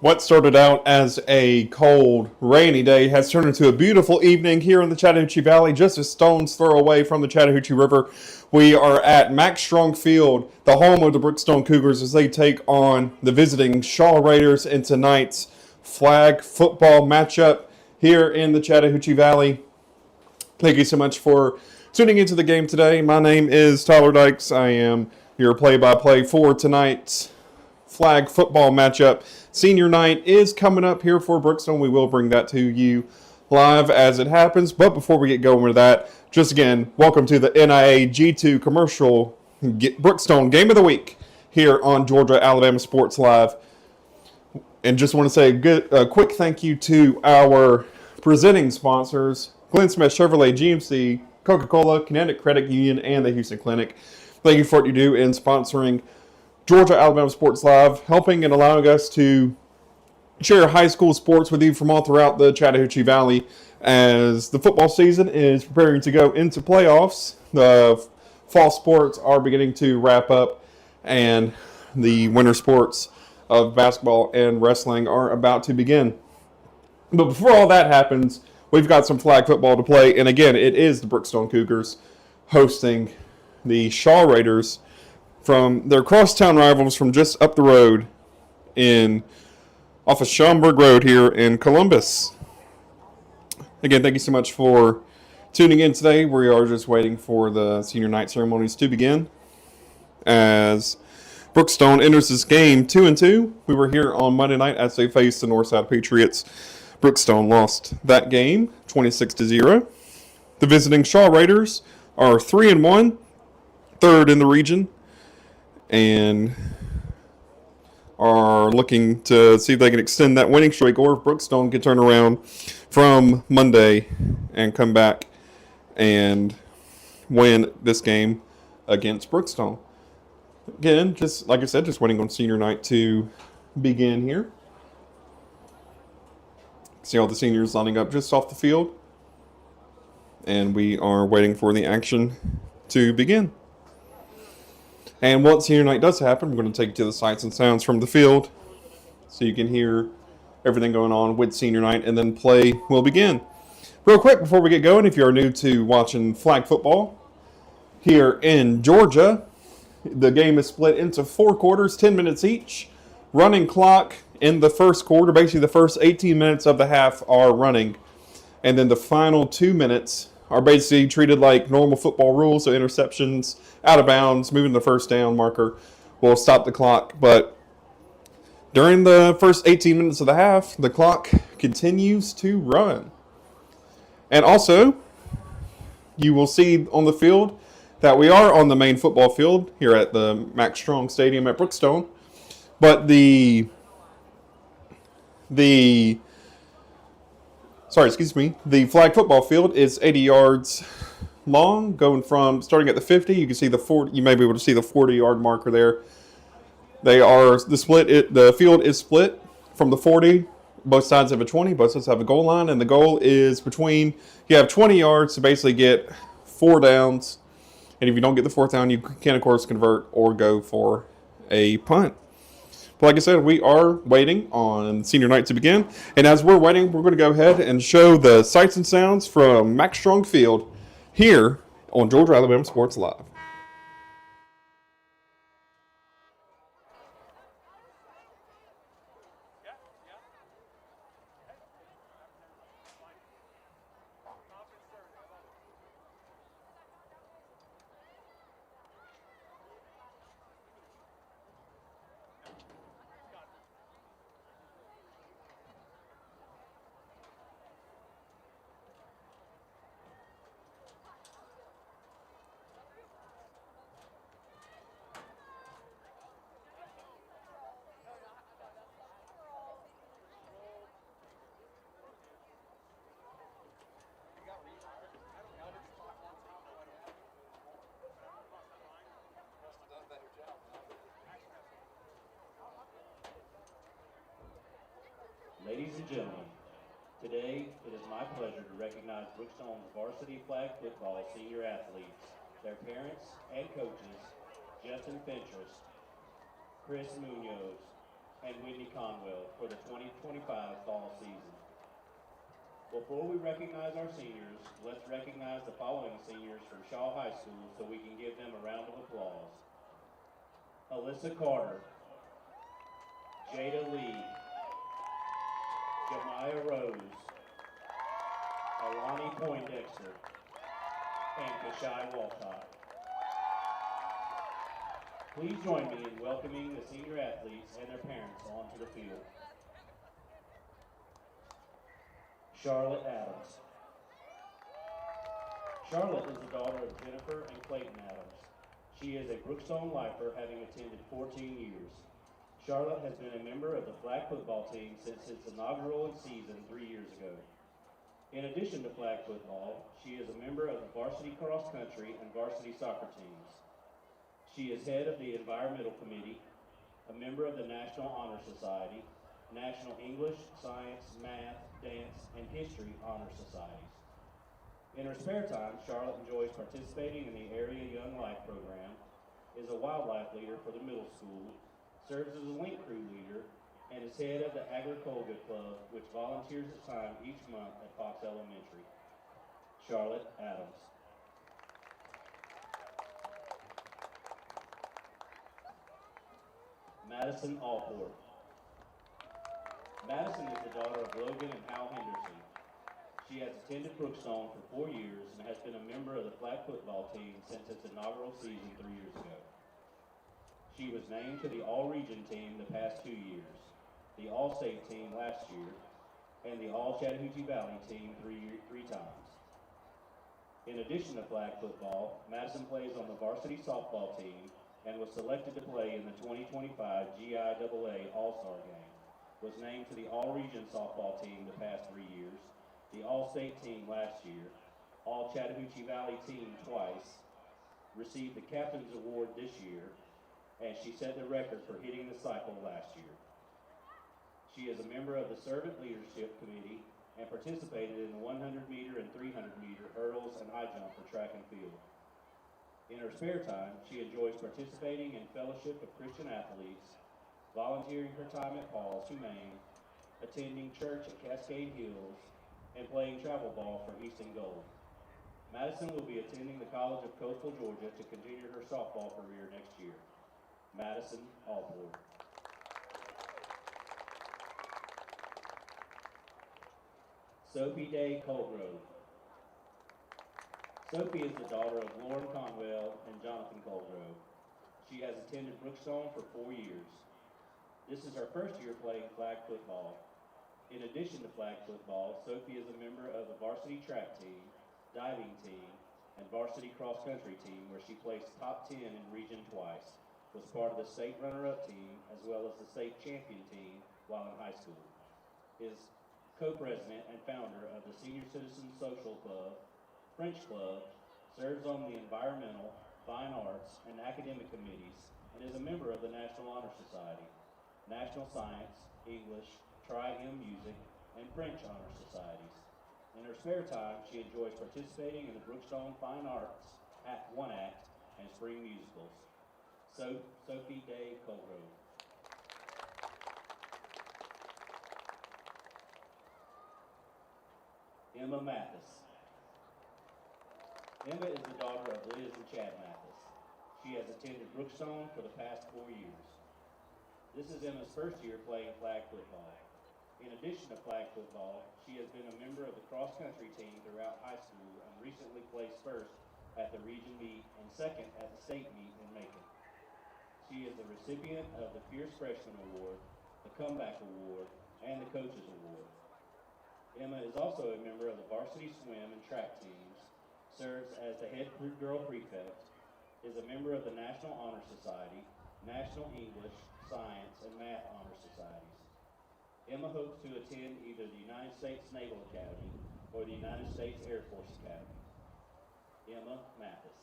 What started out as a cold, rainy day has turned into a beautiful evening here in the Chattahoochee Valley, just a stone's throw away from the Chattahoochee River. We are at Max Strong Field, the home of the Brookstone Cougars, as they take on the visiting Shaw Raiders in tonight's flag football matchup here in the Chattahoochee Valley. Thank you so much for tuning into the game today. My name is Tyler Dykes. I am your play-by-play for tonight's flag football matchup. Senior night is coming up here for Brookstone. We will bring that to you live as it happens. But before we get going with that, just again, welcome to the NIA G2 commercial Brookstone Game of the Week here on Georgia Alabama Sports Live. And just want to say a quick thank you to our presenting sponsors, Glenn Smith Chevrolet, GMC, Coca-Cola, Kinetic Credit Union, and the Houston Clinic. Thank you for what you do in sponsoring Georgia Alabama Sports Live, helping and allowing us to share high school sports with you from all throughout the Chattahoochee Valley as the football season is preparing to go into playoffs. The fall sports are beginning to wrap up, and the winter sports of basketball and wrestling are about to begin. But before all that happens, we've got some flag football to play, and again, it is the Brookstone Cougars hosting the Shaw Raiders from their crosstown rivals from just up the road off of Schaumburg Road here in Columbus. Again, thank you so much for tuning in today. We are just waiting for the senior night ceremonies to begin as Brookstone enters this game 2-2. We were here on Monday night as they faced the Northside Patriots. Brookstone lost that game 26-0. The visiting Shaw Raiders are 3-1, third in the region, and are looking to see if they can extend that winning streak or if Brookstone can turn around from Monday and come back and win this game against Brookstone. Again, just like I said, just waiting on senior night to begin here. See all the seniors lining up just off the field, and we are waiting for the action to begin. And once senior night does happen, we're going to take you to the sights and sounds from the field so you can hear everything going on with senior night, and then play will begin. Real quick before we get going, if you're new to watching flag football here in Georgia, the game is split into 4 quarters, 10 minutes each. Running clock in the first quarter, basically the first 18 minutes of the half are running, and then the final 2 minutes are basically treated like normal football rules, so interceptions, out of bounds, moving the first down marker will stop the clock. But during the first 18 minutes of the half, the clock continues to run. And also, you will see on the field that we are on the main football field here at the Max Strong Stadium at Brookstone. But the flag football field is 80 yards long, going from starting at the 50. You can see the 40. You may be able to see the 40-yard marker there. The field is split from the 40. Both sides have a 20. Both sides have a goal line, and the goal is between. You have 20 yards to basically get 4 downs, and if you don't get the 4th down, you can of course convert or go for a punt. But like I said, we are waiting on senior night to begin, and as we're waiting, we're going to go ahead and show the sights and sounds from Max Strong Field here on Georgia Alabama Sports Live. Ladies and gentlemen, today it is my pleasure to recognize Brookstone's varsity flag football senior athletes, their parents and coaches, Justin Fentress, Chris Munoz, and Whitney Conwell for the 2025 fall season. Before we recognize our seniors, let's recognize the following seniors from Shaw High School so we can give them a round of applause. Alyssa Carter, Jada Lee, Jemiah Rose, Alani Poindexter, and Kashai Walcott. Please join me in welcoming the senior athletes and their parents onto the field. Charlotte Adams. Charlotte is the daughter of Jennifer and Clayton Adams. She is a Brookstone lifer, having attended 14 years. Charlotte has been a member of the flag football team since its inaugural season 3 years ago. In addition to flag football, she is a member of the varsity cross country and varsity soccer teams. She is head of the Environmental Committee, a member of the National Honor Society, National English, Science, Math, Dance, and History Honor Societies. In her spare time, Charlotte enjoys participating in the Area Young Life program, is a wildlife leader for the middle school, serves as a link crew leader, and is head of the Agricolga Club, which volunteers its time each month at Fox Elementary. Charlotte Adams. Madison Alford. Madison is the daughter of Logan and Hal Henderson. She has attended Brookstone for 4 years and has been a member of the flag football team since its inaugural season 3 years ago. She was named to the All-Region team the past 2 years, the All-State team last year, and the All-Chattahoochee Valley team three times. In addition to flag football, Madison plays on the varsity softball team and was selected to play in the 2025 GIAA All-Star Game. Was named to the All-Region softball team the past 3 years, the All-State team last year, All-Chattahoochee Valley team twice, received the Captain's Award this year, and she set the record for hitting the cycle last year. She is a member of the Servant Leadership Committee and participated in the 100-meter and 300-meter hurdles and high jump for track and field. In her spare time, she enjoys participating in Fellowship of Christian Athletes, volunteering her time at Paul's Humane, attending church at Cascade Hills, and playing travel ball for Easton Gold. Madison will be attending the College of Coastal Georgia to continue her softball career next year. Madison Alford. Sophie Day Colgrove. Sophie is the daughter of Lauren Conwell and Jonathan Colgrove. She has attended Brookstone for 4 years. This is her first year playing flag football. In addition to flag football, Sophie is a member of the varsity track team, diving team, and varsity cross country team where she placed top 10 in region twice, was part of the state runner-up team as well as the state champion team while in high school. Is co-president and founder of the Senior Citizen Social Club, French Club, serves on the Environmental, Fine Arts, and Academic Committees, and is a member of the National Honor Society, National Science, English, Tri-M Music, and French Honor Societies. In her spare time, she enjoys participating in the Brookstone Fine Arts One Act and Spring Musicals. Sophie Day Colgrove. Emma Mathis. Emma is the daughter of Liz and Chad Mathis. She has attended Brookstone for the past 4 years. This is Emma's first year playing flag football. In addition to flag football, she has been a member of the cross-country team throughout high school and recently placed first at the region meet and second at the state meet in Macon. She is the recipient of the Fierce Freshman Award, the Comeback Award, and the Coaches Award. Emma is also a member of the varsity swim and track teams, serves as the head girl prefect, is a member of the National Honor Society, National English, Science, and Math Honor Societies. Emma hopes to attend either the United States Naval Academy or the United States Air Force Academy. Emma Mathis.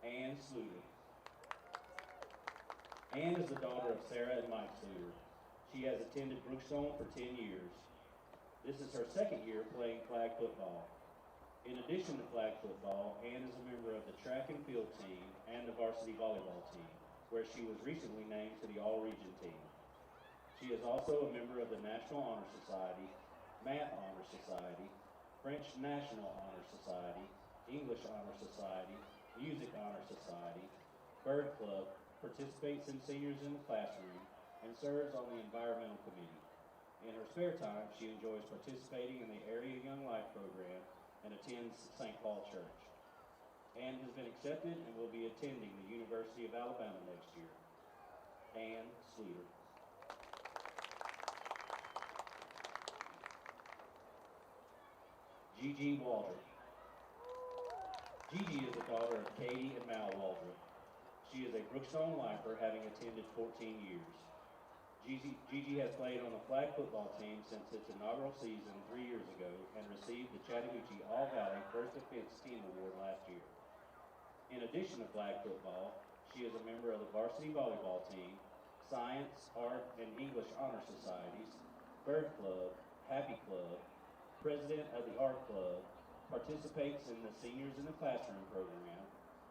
Ann Sluter. Ann is the daughter of Sarah and Mike Sluter. She has attended Brookstone for 10 years. This is her second year playing flag football. In addition to flag football, Ann is a member of the track and field team and the varsity volleyball team, where she was recently named to the all-region team. She is also a member of the National Honor Society, Math Honor Society, French National Honor Society, English Honor Society, Music Honor Society, Bird Club, participates in Seniors in the Classroom, and serves on the Environmental Committee. In her spare time, she enjoys participating in the Area Young Life program and attends St. Paul Church. Ann has been accepted and will be attending the University of Alabama next year. Ann Sleeter. Gigi Waldrop. Gigi is the daughter of Katie and Mal Waldrop. She is a Brookstone lifer, having attended 14 years. Gigi has played on the flag football team since its inaugural season 3 years ago and received the Chattahoochee All-Valley First Defense Team Award last year. In addition to flag football, she is a member of the varsity volleyball team, Science, Art, and English Honor Societies, Bird Club, Happy Club, President of the Art Club, participates in the Seniors in the Classroom program,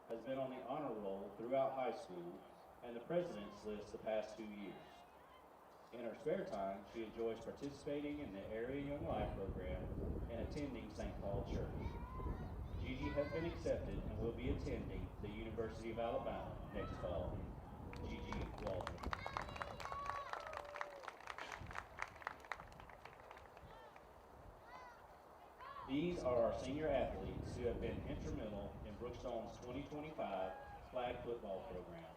has been on the honor roll throughout high school, and the president's list the past 2 years. In her spare time, she enjoys participating in the Area Young Life program and attending St. Paul Church. Gigi has been accepted and will be attending the University of Alabama next fall. Gigi Waldrop. These are our senior athletes who have been instrumental in Brookstone's 2025 flag football program.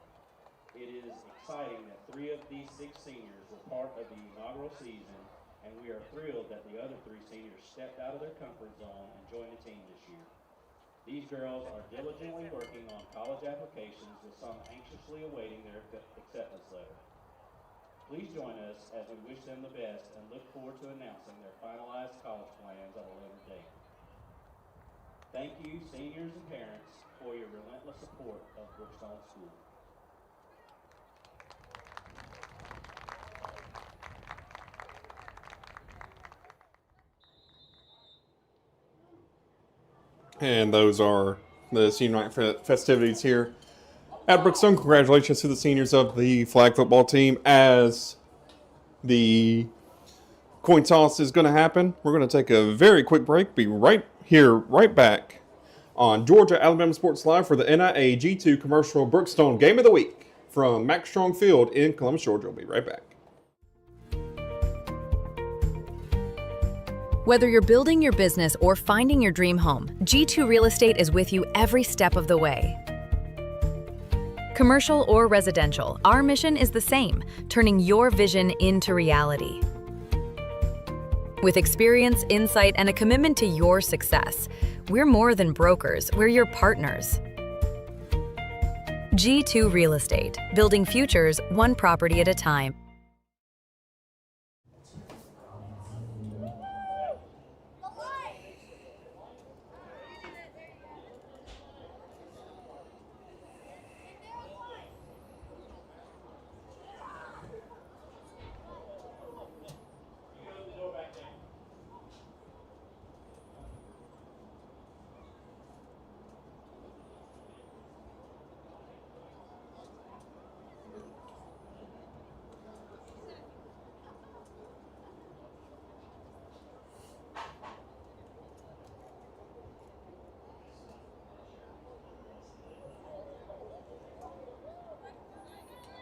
It is exciting that 3 of these 6 seniors were part of the inaugural season, and we are thrilled that the other 3 seniors stepped out of their comfort zone and joined the team this year. These girls are diligently working on college applications, with some anxiously awaiting their acceptance letter. Please join us as we wish them the best and look forward to announcing their finalized college plans at a later date. Thank you, seniors and parents, for your relentless support of Brookstone School. And those are the senior night festivities here at Brookstone. Congratulations to the seniors of the flag football team. As the coin toss is going to happen, we're going to take a very quick break. Be right here, right back on Georgia Alabama Sports Live for the NIA G2 Commercial Brookstone Game of the Week from Max Strong Field in Columbus, Georgia. We'll be right back. Whether you're building your business or finding your dream home, G2 Real Estate is with you every step of the way. Commercial or residential, our mission is the same, turning your vision into reality. With experience, insight, and a commitment to your success, we're more than brokers, we're your partners. G2 Real Estate, building futures one property at a time.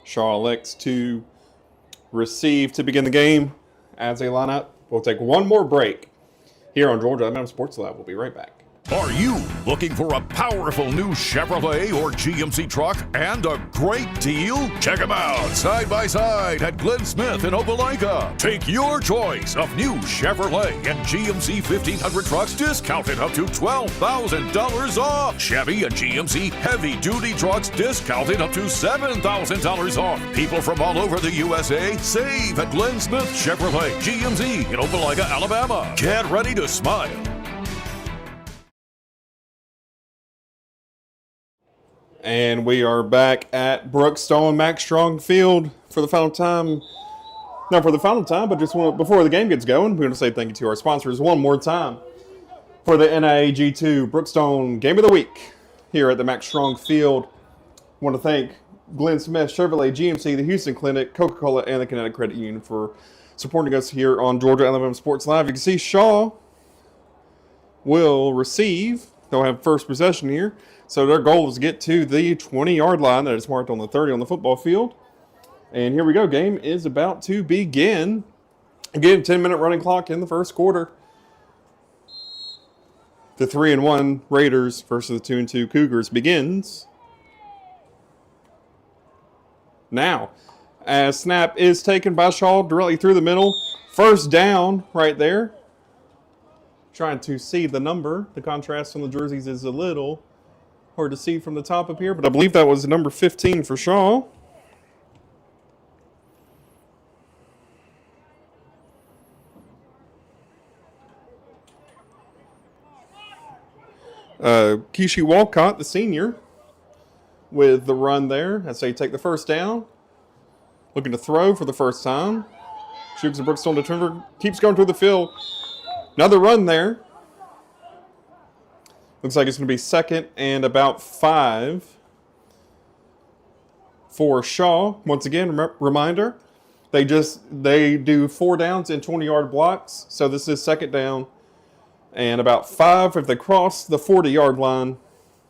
Shaw elects to receive to begin the game as a lineup. We'll take one more break here on Georgia Alabama Sports Lab. We'll be right back. Are you looking for a powerful new Chevrolet or GMC truck and a great deal? Check them out side by side at Glenn Smith in Opelika. Take your choice of new Chevrolet and GMC 1500 trucks discounted up to $12,000 off. Chevy and GMC heavy duty trucks discounted up to $7,000 off. People from all over the USA save at Glenn Smith Chevrolet GMC in Opelika, Alabama. Get ready to smile. And we are back at Brookstone Max Strong Field for the final time. Not for the final time, but just before the game gets going, we want to say thank you to our sponsors one more time. for the NIAG2 Brookstone Game of the Week here at the Max Strong Field. I want to thank Glenn Smith, Chevrolet, GMC, the Houston Clinic, Coca-Cola, and the Kinetic Credit Union for supporting us here on Georgia Alabama Sports Live. You can see Shaw will receive. They'll have first possession here. So their goal is to get to the 20-yard line that is marked on the 30 on the football field. And here we go. Game is about to begin. Again, 10-minute running clock in the first quarter. The 3-1 Raiders versus the 2-2 Cougars begins now. As snap is taken by Shaw directly through the middle. First down right there. Trying to see the number. The contrast on the jerseys is a little hard to see from the top up here, but I believe that was number 15 for Shaw. Kishi Walcott, the senior, with the run there as they take the first down. Looking to throw for the first time. Shoots the Brookstone to Trevor. Keeps going through the field. Another run there. Looks like it's going to be second and about 5 for Shaw. Once again, reminder, they do 4 downs in 20-yard blocks. So this is second down and about 5. If they cross the 40-yard line,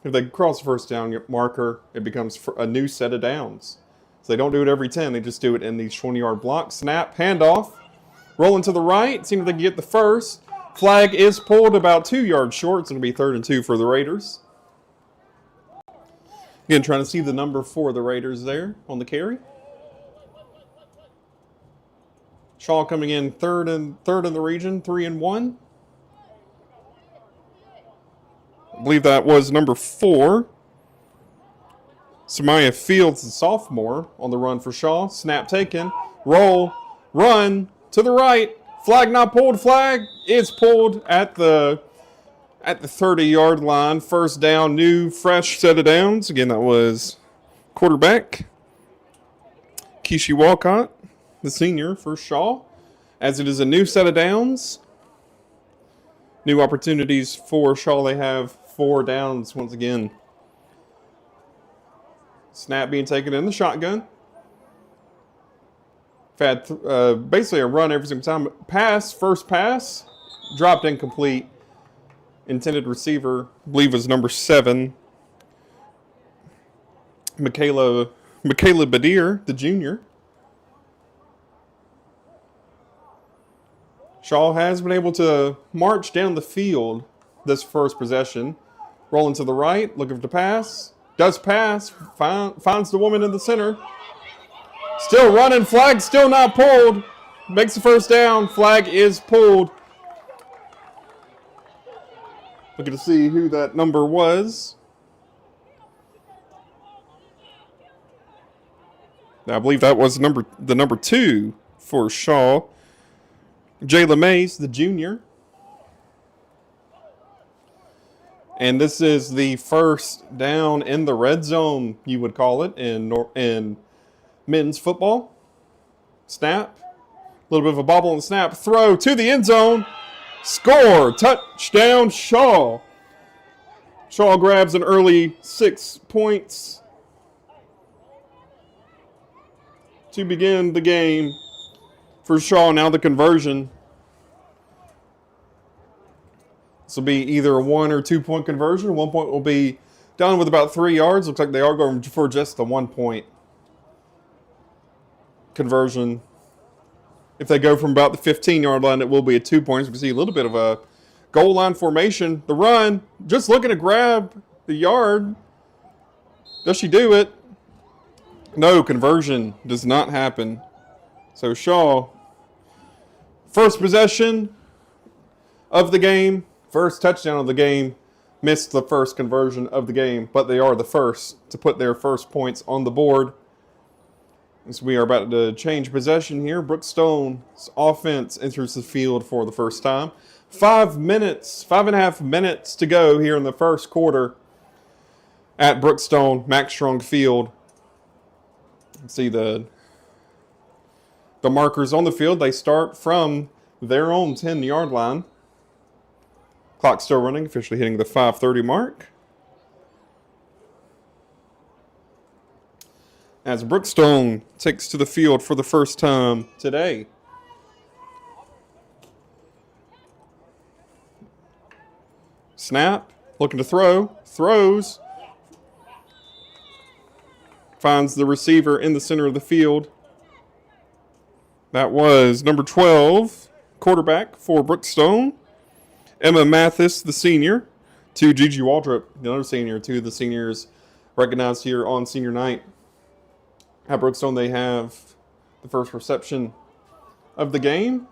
if they cross the first down marker, it becomes a new set of downs. So they don't do it every 10. They just do it in these 20-yard blocks. Snap, handoff, rolling to the right. See if they can get the first. Flag is pulled about 2 yards short. It's going to be 3rd and 2 for the Raiders. Again, trying to see the number for the Raiders there on the carry. Shaw coming in third in the region, 3-1. I believe that was number 4. Samaya Fields, the sophomore, on the run for Shaw. Snap taken. Roll. Run to the right. Flag not pulled. Flag is pulled at the 30-yard line. First down, new, fresh set of downs. Again, that was quarterback Kishi Walcott, the senior for Shaw. As it is a new set of downs. New opportunities for Shaw. They have 4 downs once again. Snap being taken in the shotgun. Had basically a run every single time. First pass, dropped incomplete. Intended receiver, I believe, was number 7. Michaela Badir, the junior. Shaw has been able to march down the field this first possession. Rolling to the right, looking to pass. Does pass, finds the woman in the center. Still running, flag still not pulled. Makes the first down, flag is pulled. Looking to see who that number was. Now, I believe that was the number 2 for Shaw. Jayla Mays, the junior. And this is the first down in the red zone, you would call it, in men's football. Snap. A little bit of a bobble and snap. Throw to the end zone. Score. Touchdown, Shaw. Shaw grabs an early 6 points to begin the game for Shaw. Now the conversion. This will be either a 1 or 2 point conversion. 1 point will be done with about 3 yards. Looks like they are going for just the 1 point conversion. If they go from about the 15-yard line, it will be a 2 points. We see a little bit of a goal line formation. The run, just looking to grab the yard. Does she do it? No, conversion does not happen. So Shaw, first possession of the game, first touchdown of the game, missed the first conversion of the game, but they are the first to put their first points on the board. As we are about to change possession here, Brookstone's offense enters the field for the first time. 5.5 minutes to go here in the first quarter at Brookstone Max Strong Field. See the markers on the field. They start from their own 10-yard line. Clock still running, officially hitting the 5:30 mark. As Brookstone takes to the field for the first time today. Snap, looking to throw, throws. Finds the receiver in the center of the field. That was number 12, quarterback for Brookstone. Emma Mathis, the senior, to Gigi Waldrop, the other senior, to the seniors recognized here on senior night. At Brookstone, they have the first reception of the game.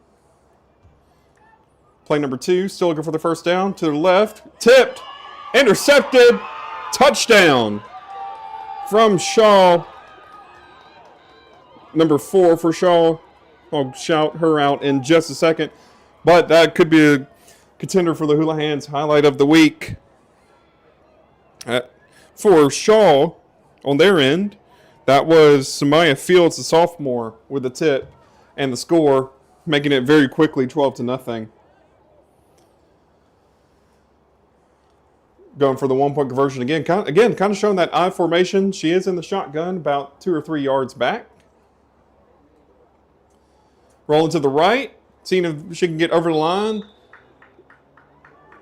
Play number 2, still looking for the first down. To the left, tipped, intercepted, touchdown from Shaw. Number 4 for Shaw. I'll shout her out in just a second. But that could be a contender for the Houlihan's highlight of the week. For Shaw, on their end, that was Samaya Fields, the sophomore, with the tip and the score, making it very quickly 12-0. Going for the 1-point conversion again. Kind of showing that I formation. She is in the shotgun, about 2 or 3 yards back. Rolling to the right, seeing if she can get over the line.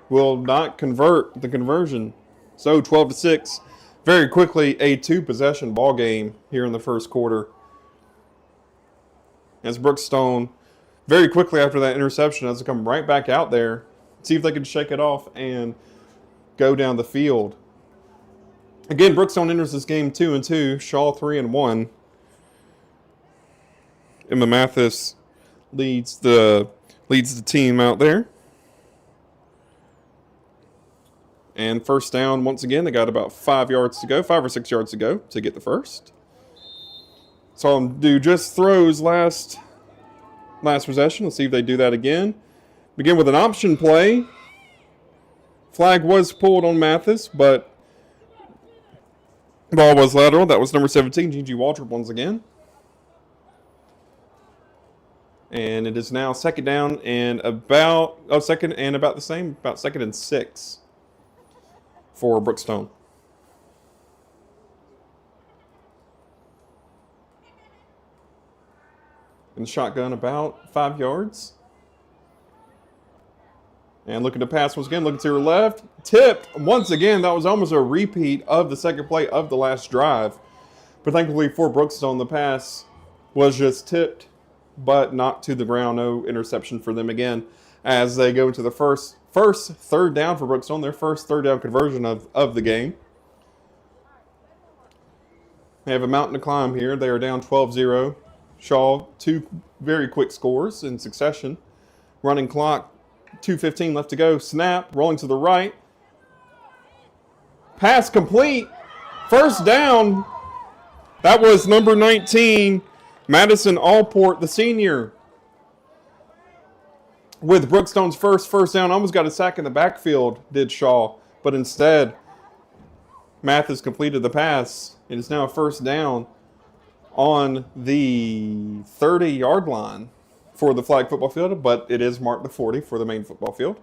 Will not convert the conversion. So 12-6. Very quickly, a 2-possession ball game here in the first quarter. As Brookstone, very quickly after that interception, has to come right back out there, see if they can shake it off and go down the field. Again, Brookstone enters this game 2-2, Shaw 3-1. Emma Mathis leads the team out there. And first down, once again, they got about 5 yards to go, 5 or 6 yards to go to get the first. Saw them do just throws last possession. Let's see if they do that again. Begin with an option play. Flag was pulled on Mathis, but ball was lateral. That was number 17, Gigi Waldrop once again. And it is now second down and about the same, about 2nd and 6 for Brookstone. In the shotgun about 5 yards. And looking to pass once again, looking to her left. Tipped once again. That was almost a repeat of the second play of the last drive. But thankfully for Brookstone, the pass was just tipped, but not to the ground. No interception for them again as they go into the first third down for Brookstone, their first third down conversion of the game. They have a mountain to climb here. They are down 12-0. Shaw, 2 very quick scores in succession. Running clock, 2:15 left to go. Snap, rolling to the right. Pass complete. First down. That was number 19, Madison Allport, the senior. With Brookstone's first down, almost got a sack in the backfield, did Shaw. But instead, Mathis completed the pass. It is now a first down on the 30-yard line for the flag football field, but it is marked the 40 for the main football field.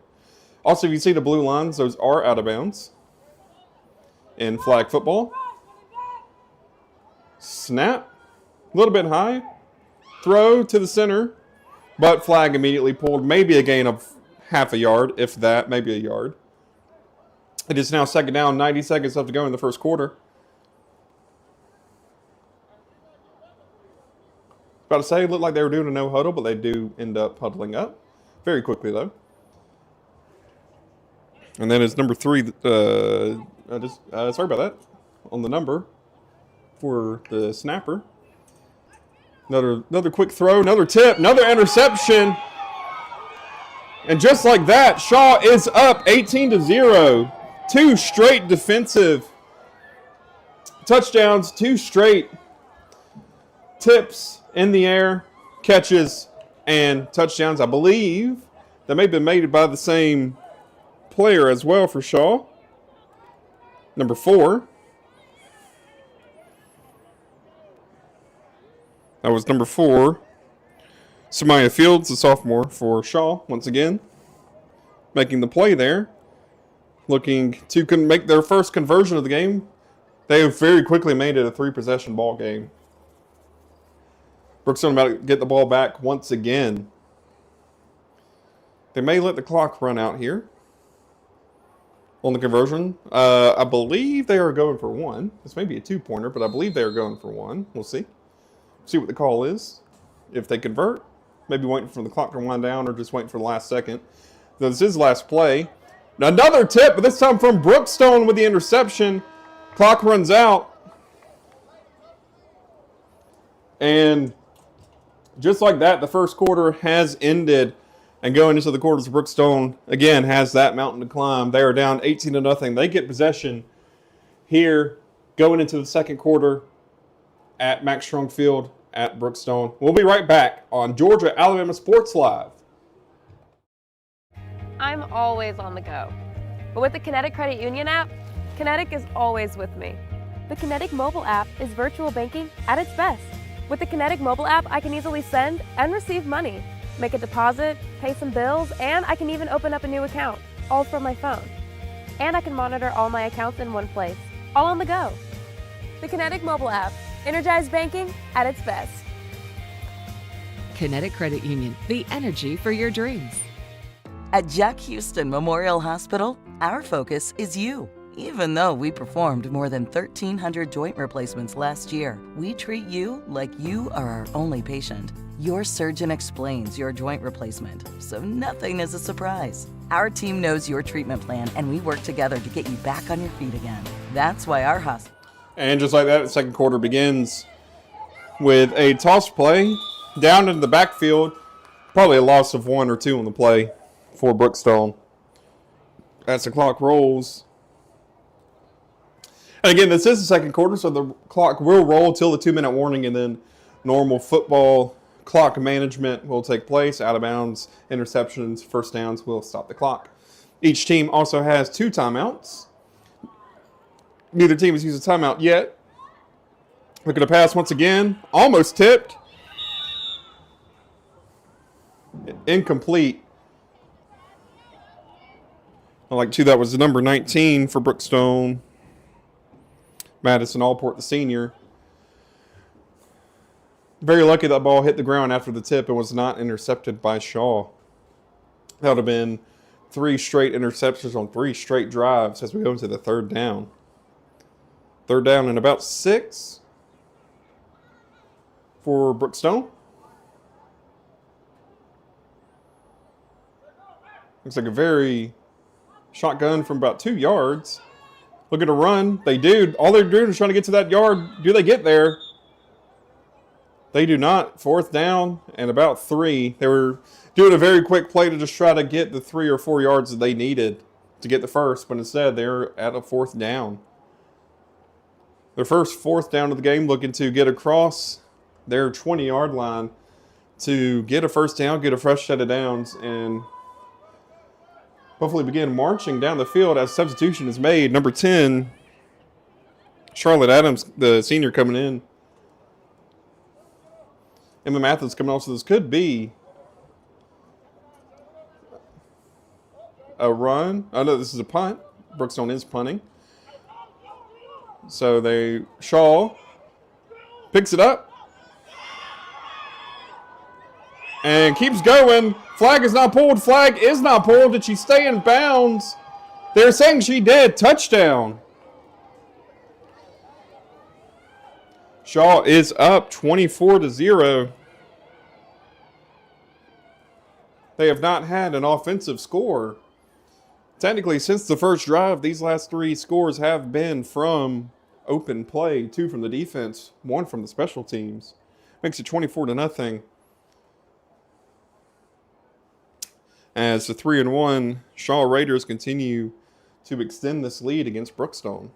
Also, if you see the blue lines, those are out of bounds in flag football. Snap, a little bit high. Throw to the center, but flag immediately pulled. Maybe a gain of half a yard, if that, maybe a yard. It is now second down, 90 seconds left to go in the first quarter. About to say, it looked like they were doing a no huddle, but they do end up huddling up very quickly, though. And then it's number 3. Sorry about that. On the number for the snapper. Another quick throw, another tip, another interception. And just like that, Shaw is up 18-0. 2 straight defensive touchdowns, 2 straight tips in the air, catches, and touchdowns. I believe that may have been made by the same player as well for Shaw. Number 4. That was number 4. Samaya Fields, the sophomore for Shaw, once again, making the play there. looking to make their first conversion of the game. They have very quickly made it a 3-possession ball game. Brookstone about to get the ball back once again. They may let the clock run out here on the conversion. I believe they are going for one. This may be a 2-pointer, but I believe they are going for one. We'll see. See what the call is. If they convert, maybe waiting for the clock to wind down or just waiting for the last second. This is last play. Another tip, but this time from Brookstone with the interception. Clock runs out. And just like that, the first quarter has ended. And going into the quarters, Brookstone, again, has that mountain to climb. They are down 18-0. They get possession here going into the second quarter at Max Strong Field at Brookstone. We'll be right back on Georgia Alabama Sports Live. I'm always on the go. But with the Kinetic Credit Union app, Kinetic is always with me. The Kinetic mobile app is virtual banking at its best. With the Kinetic mobile app, I can easily send and receive money, make a deposit, pay some bills, and I can even open up a new account, all from my phone. And I can monitor all my accounts in one place, all on the go. The Kinetic mobile app, energized banking at its best. Kinetic Credit Union, the energy for your dreams. At Jack Houston Memorial Hospital, our focus is you. Even though we performed more than 1,300 joint replacements last year, we treat you like you are our only patient. Your surgeon explains your joint replacement, so nothing is a surprise. Our team knows your treatment plan, and we work together to get you back on your feet again. That's why our hospital... And just like that, the second quarter begins with a toss play down into the backfield. Probably a loss of 1 or 2 on the play for Brookstone. As the clock rolls. And again, this is the second quarter, so the clock will roll till the 2-minute warning, and then normal football clock management will take place. Out of bounds, interceptions, first downs will stop the clock. Each team also has 2 timeouts. Neither team has used a timeout yet. Look at the pass once again. Almost tipped. Incomplete. I like to. That was the number 19 for Brookstone. Madison Allport, the senior. Very lucky that ball hit the ground after the tip and was not intercepted by Shaw. That would have been 3 straight interceptions on 3 straight drives as we go into the third down. Third down and about 6 for Brookstone. Looks like a very shotgun from about 2 yards. Look at a run. They do. All they're doing is trying to get to that yard. Do they get there? They do not. Fourth down and about 3. They were doing a very quick play to just try to get the 3 or 4 yards that they needed to get the first, but instead they're at a 4th down. Their first 4th down of the game, looking to get across their 20-yard line to get a first down, get a fresh set of downs, and hopefully begin marching down the field as substitution is made. Number 10, Charlotte Adams, the senior, coming in. Emma Mathis coming off, so this could be a run. Oh, no, this is a punt. Brookstone is punting. So Shaw picks it up and keeps going. Flag is not pulled. Flag is not pulled. Did she stay in bounds? They're saying she did. Touchdown. Shaw is up 24-0. They have not had an offensive score. Technically, since the first drive, these last 3 scores have been from open play. 2 from the defense, 1 from the special teams. Makes it 24-0. As the 3-1 Shaw Raiders continue to extend this lead against Brookstone.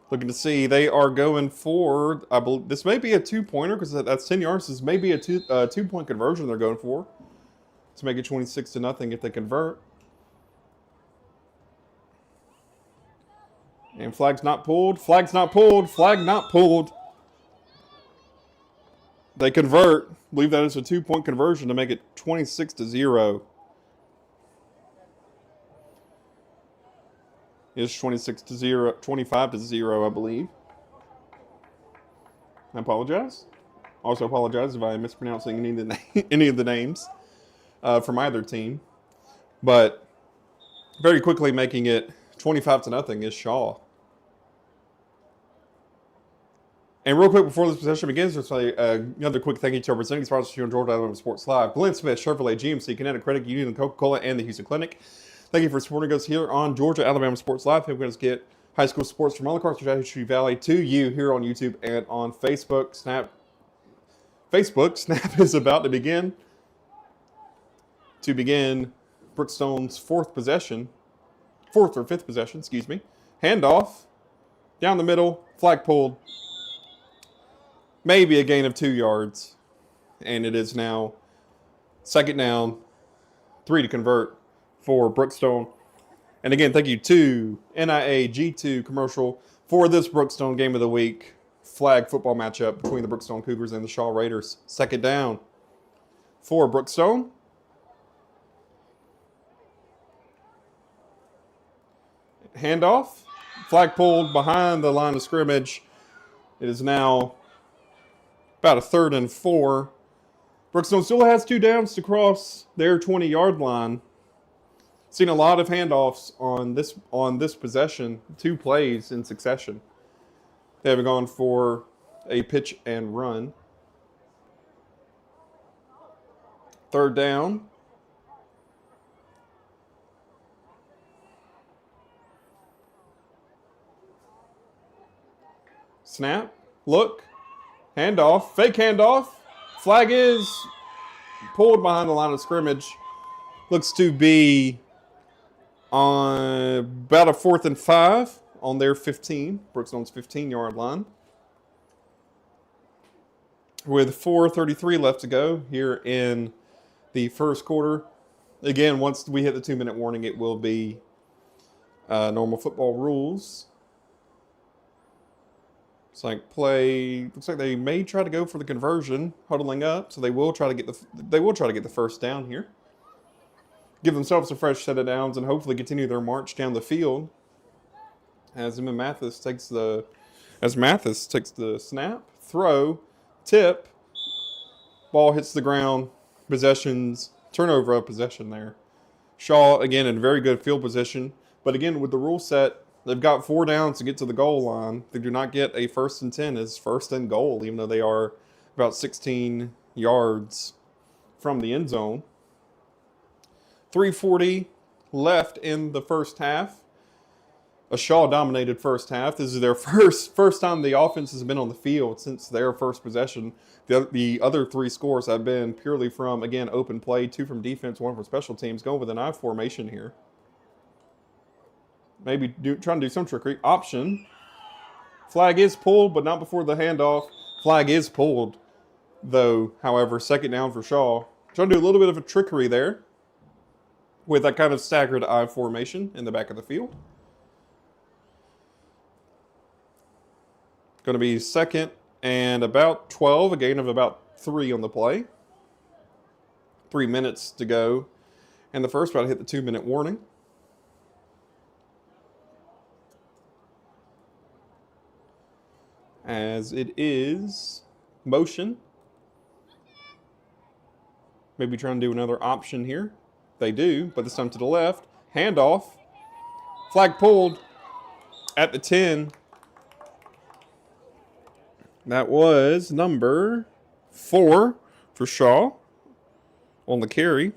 Looking to see, they are going for, I believe, this may be a 2-pointer because that's 10 yards. This may be a 2-point conversion they're going for to make it 26-0 if they convert. And flag's not pulled. Flag's not pulled. Flag not pulled. They convert. I believe that is a 2-point conversion to make it 26-0. It's 26-0, 25-0, I believe. I apologize. Also apologize if I'm mispronouncing any of the names from either team. But very quickly making it 25-0 is Shaw. And real quick before this possession begins, just another quick thank you to our presenting sponsors here on Georgia Alabama Sports Live: Glenn Smith, Chevrolet, GMC, Kinetic Credit Union, Coca-Cola, and the Houston Clinic. Thank you for supporting us here on Georgia Alabama Sports Live. We're going to get high school sports from all across the Chattahoochee Valley to you here on YouTube and on Facebook. Snap is about to begin Brookstone's fourth or fifth possession, excuse me. Handoff, down the middle, flag pulled, maybe a gain of 2 yards, and it is now second down, 3 to convert for Brookstone. And again, thank you to NIA G2 commercial for this Brookstone Game of the Week flag football matchup between the Brookstone Cougars and the Shaw Raiders. Second down for Brookstone. Handoff, flag pulled behind the line of scrimmage. It is now about a 3rd and 4. Brookstone still has 2 downs to cross their 20-yard line. Seen a lot of handoffs on this possession, 2 plays in succession. They have gone for a pitch and run. 3rd down. Snap, look, handoff, fake handoff. Flag is pulled behind the line of scrimmage. Looks to be on about a 4th and 5 on their 15, Brookstone's 15-yard line. With 4:33 left to go here in the first quarter. Again, once we hit the 2-minute warning, it will be normal football rules. Looks like they may try to go for the conversion, huddling up, so they will try to get the first down here. Give themselves a fresh set of downs and hopefully continue their march down the field. As Mathis takes the snap, throw, tip, ball hits the ground, turnover of possession there. Shaw again in very good field position, but again with the rule set, they've got 4 downs to get to the goal line. They do not get a 1st and 10 as 1st and goal, even though they are about 16 yards from the end zone. 3:40 left in the first half. A Shaw-dominated first half. This is their first time the offense has been on the field since their first possession. The other 3 scores have been purely from, again, open play, 2 from defense, 1 from special teams. Going with an I formation here. Maybe trying to do some trickery. Option. Flag is pulled, but not before the handoff. Flag is pulled, though, however, second down for Shaw. Trying to do a little bit of a trickery there with that kind of staggered I formation in the back of the field. Going to be 2nd and about 12, a gain of about 3 on the play. 3 minutes to go. And the first about to hit the 2-minute warning. As it is motion. Maybe trying to do another option here. They do, but this time to the left. Handoff. Flag pulled at the 10. That was number 4 for Shaw on the carry.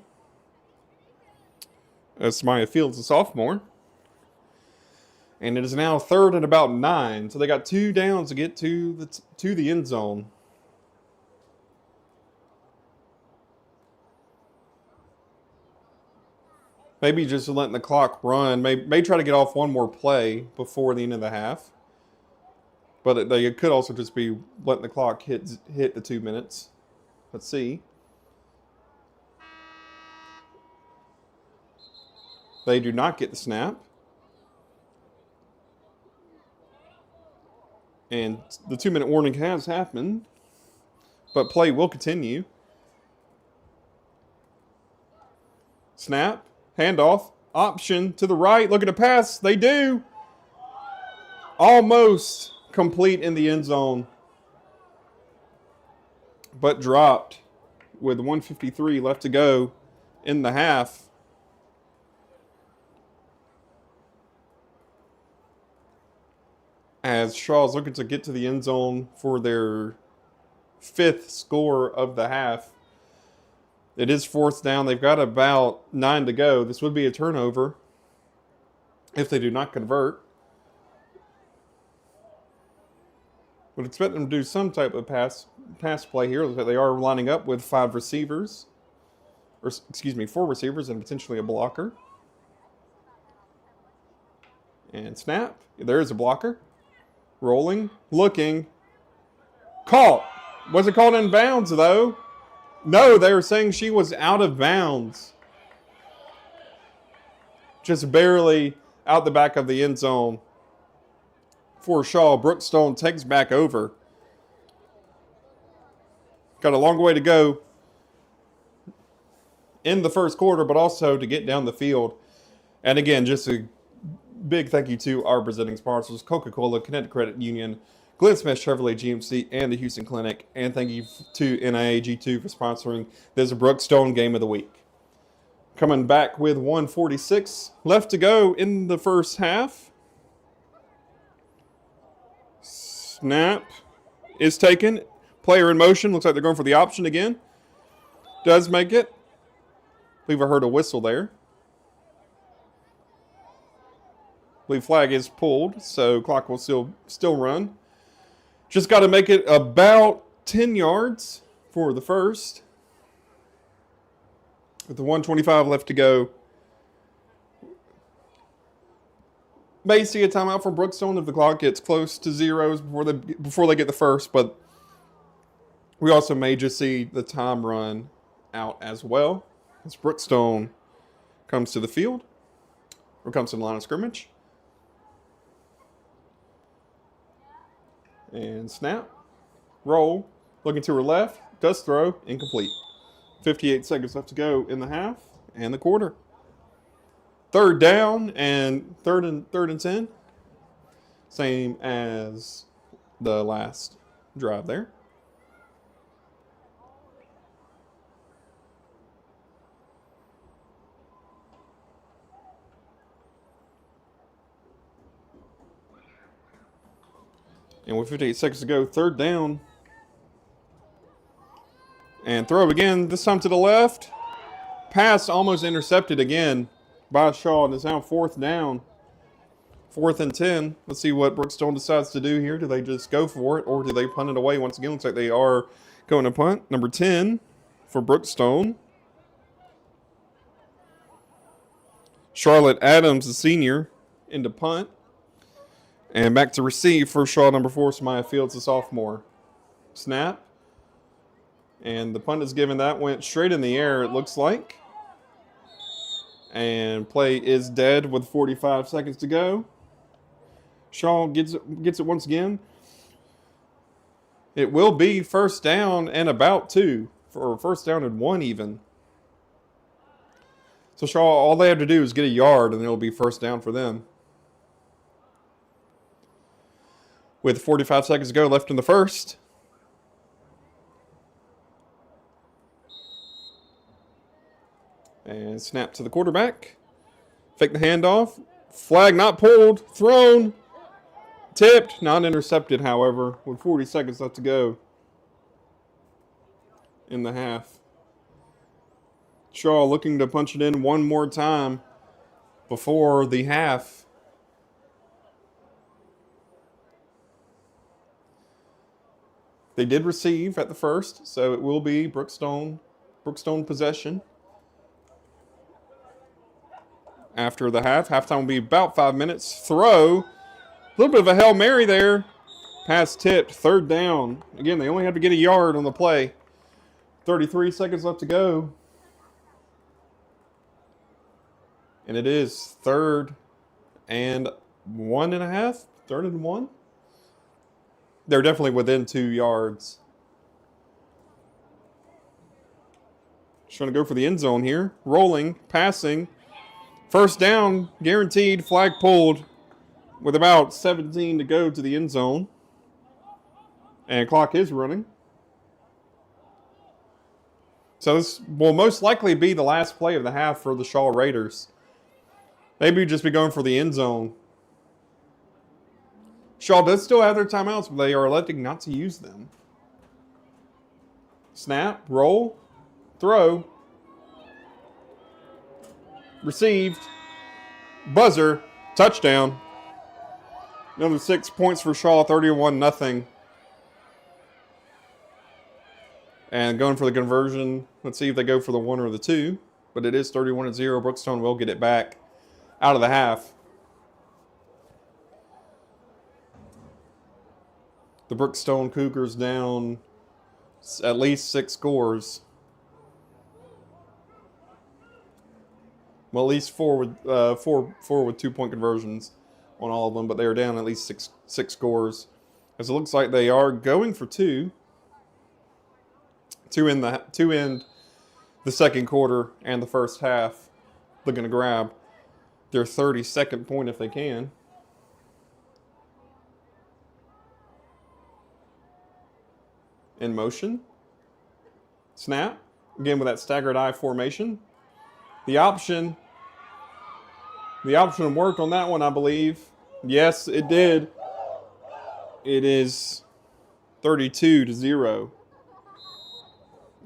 That's Maya Fields, a sophomore. And it is now 3rd and about 9. So they got 2 downs to get to the end zone. Maybe just letting the clock run. May try to get off one more play before the end of the half. But they could also just be letting the clock hit the 2 minutes. Let's see. They do not get the snap. And the 2-minute warning has happened. But play will continue. Snap. Handoff. Option to the right. Look at the pass. They do. Almost complete in the end zone, but dropped with 1:53 left to go in the half. As Shaw's looking to get to the end zone for their 5th score of the half. It is 4th down. They've got about 9 to go. This would be a turnover if they do not convert. Would expect them to do some type of pass play here. Looks like they are lining up with 4 receivers and potentially a blocker. And snap. There is a blocker. Rolling, looking, caught. Was it called in bounds though? No, they were saying she was out of bounds. Just barely out the back of the end zone. For Shaw, Brookstone takes back over. Got a long way to go in the first quarter, but also to get down the field. And again, just a big thank you to our presenting sponsors, Coca-Cola, Connecticut Credit Union, Glenn Smith Chevrolet GMC, and the Houston Clinic. And thank you to NIAG2 for sponsoring this Brookstone Game of the Week. Coming back with 1:46 left to go in the first half. Snap is taken. Player in motion. Looks like they're going for the option again. Does make it. I believe I heard a whistle there. I believe flag is pulled, so clock will still run. Just got to make it about 10 yards for the first. With the 1:25 left to go. May see a timeout from Brookstone if the clock gets close to zeros before they get the first, but we also may just see the time run out as well as Brookstone comes to the field or comes to the line of scrimmage. And snap, roll, looking to her left, does throw, incomplete. 58 seconds left to go in the half and the quarter. 3rd down and third and 10. Same as the last drive there. And with 58 seconds to go, 3rd down. And throw again, this time to the left. Pass almost intercepted again by Shaw, and it's now 4th down. 4th and 10. Let's see what Brookstone decides to do here. Do they just go for it, or do they punt it away once again? Looks like they are going to punt. Number 10 for Brookstone. Charlotte Adams, the senior, into punt. And back to receive for Shaw, number 4, Samaya Fields, the sophomore. Snap. And the punt is given. That went straight in the air, it looks like. And play is dead with 45 seconds to go. Shaw gets it once again. It will be 1st down and about 2. Or 1st down and 1 even. So Shaw, all they have to do is get a yard and it'll be 1st down for them. With 45 seconds to go left in the first. And snap to the quarterback. Fake the handoff. Flag not pulled. Thrown. Tipped. Not intercepted, however, with 40 seconds left to go in the half. Shaw looking to punch it in one more time before the half. They did receive at the first, so it will be Brookstone possession. After the half, halftime will be about 5 minutes. Throw, a little bit of a Hail Mary there. Pass tipped, 3rd down. Again, they only have to get a yard on the play. 33 seconds left to go. And it is 3rd and 1.5. 3rd and 1. They're definitely within 2 yards. Just trying to go for the end zone here. Rolling, passing. First down, guaranteed, flag pulled with about 17 to go to the end zone. And clock is running. So this will most likely be the last play of the half for the Shaw Raiders. Maybe just be going for the end zone. Shaw does still have their timeouts, but they are electing not to use them. Snap, roll, throw. Received. Buzzer, touchdown. Another 6 points for Shaw, 31-0. And going for the conversion. Let's see if they go for the 1 or the 2. But it is 31-0. Brookstone will get it back out of the half. The Brookstone Cougars down at least 6 scores. Well, at least four with 2-point conversions on all of them, but they are down at least six scores. As it looks like they are going for 2. To end the second quarter and the first half. Looking to grab their 32nd point if they can. In motion. Snap. Again with that staggered I formation. The option worked on that one, I believe. Yes, it did. It is 32-0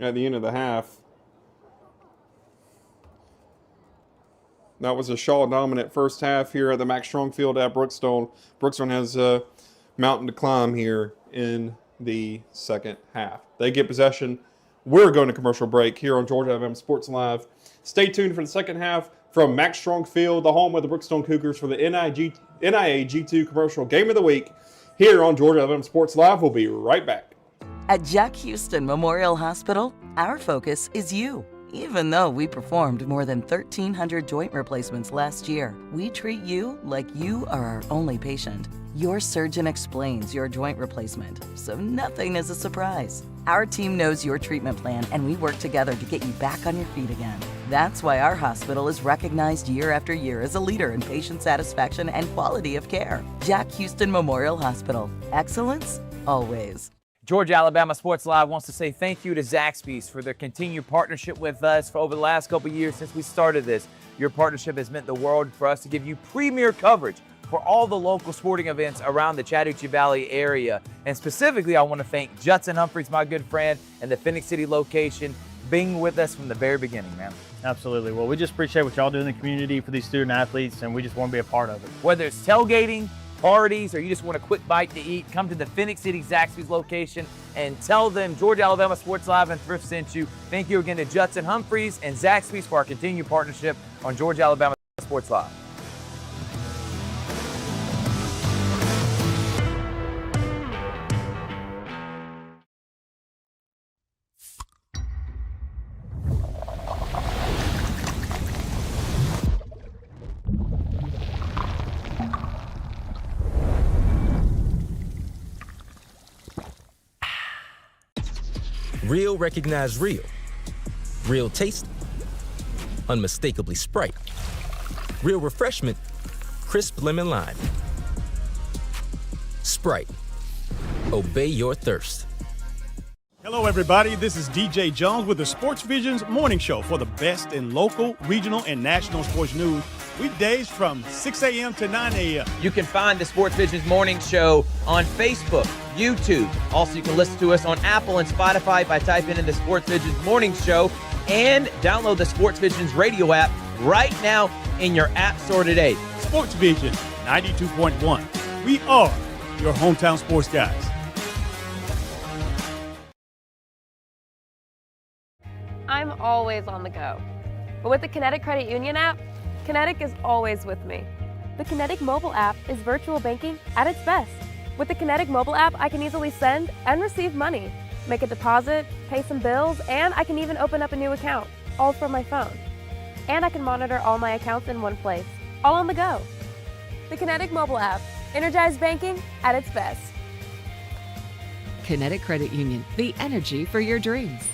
at the end of the half. That was a Shaw-dominant first half here at the Max Strong Field at Brookstone. Brookstone has a mountain to climb here in the second half. They get possession. We're going to commercial break here on Georgia FM Sports Live. Stay tuned for the second half from Max Strong Field, the home of the Brookstone Cougars, for the NIA G2 Commercial Game of the Week here on Georgia FM Sports Live. We'll be right back. At Jack Houston Memorial Hospital, our focus is you. Even though we performed more than 1,300 joint replacements last year, we treat you like you are our only patient. Your surgeon explains your joint replacement, so nothing is a surprise. Our team knows your treatment plan, and we work together to get you back on your feet again. That's why our hospital is recognized year after year as a leader in patient satisfaction and quality of care. Jack Houston Memorial Hospital. Excellence, always. Georgia Alabama Sports Live wants to say thank you to Zaxby's for their continued partnership with us for over the last couple years since we started this. Your partnership has meant the world for us to give you premier coverage for all the local sporting events around the Chattahoochee Valley area. And specifically, I want to thank Judson Humphreys, my good friend, and the Phoenix City location, being with us from the very beginning, man. Absolutely. Well, we just appreciate what y'all do in the community for these student athletes, and we just want to be a part of it. Whether it's tailgating, parties, or you just want a quick bite to eat, come to the Phoenix City Zaxby's location and tell them Georgia Alabama Sports Live and Thrift sent you. Thank you again to Judson Humphreys and Zaxby's for our continued partnership on Georgia Alabama Sports Live. Real recognize real. Real taste, unmistakably Sprite. Real refreshment, crisp lemon lime. Sprite, obey your thirst. Hello, everybody. This is DJ Jones with the Sports Vision's morning show for the best in local, regional, and national sports news. Weekdays from 6 a.m. to 9 a.m. You can find the Sports Vision's morning show on Facebook, YouTube. Also, you can listen to us on Apple and Spotify by typing in the Sports Vision's morning show, and download the Sports Vision's radio app right now in your app store today. Sports Vision 92.1. We are your hometown sports guys. I'm always on the go. But with the Kinetic Credit Union app, Kinetic is always with me. The Kinetic mobile app is virtual banking at its best. With the Kinetic mobile app, I can easily send and receive money, make a deposit, pay some bills, and I can even open up a new account, all from my phone. And I can monitor all my accounts in one place, all on the go. The Kinetic mobile app, energized banking at its best. Kinetic Credit Union, the energy for your dreams.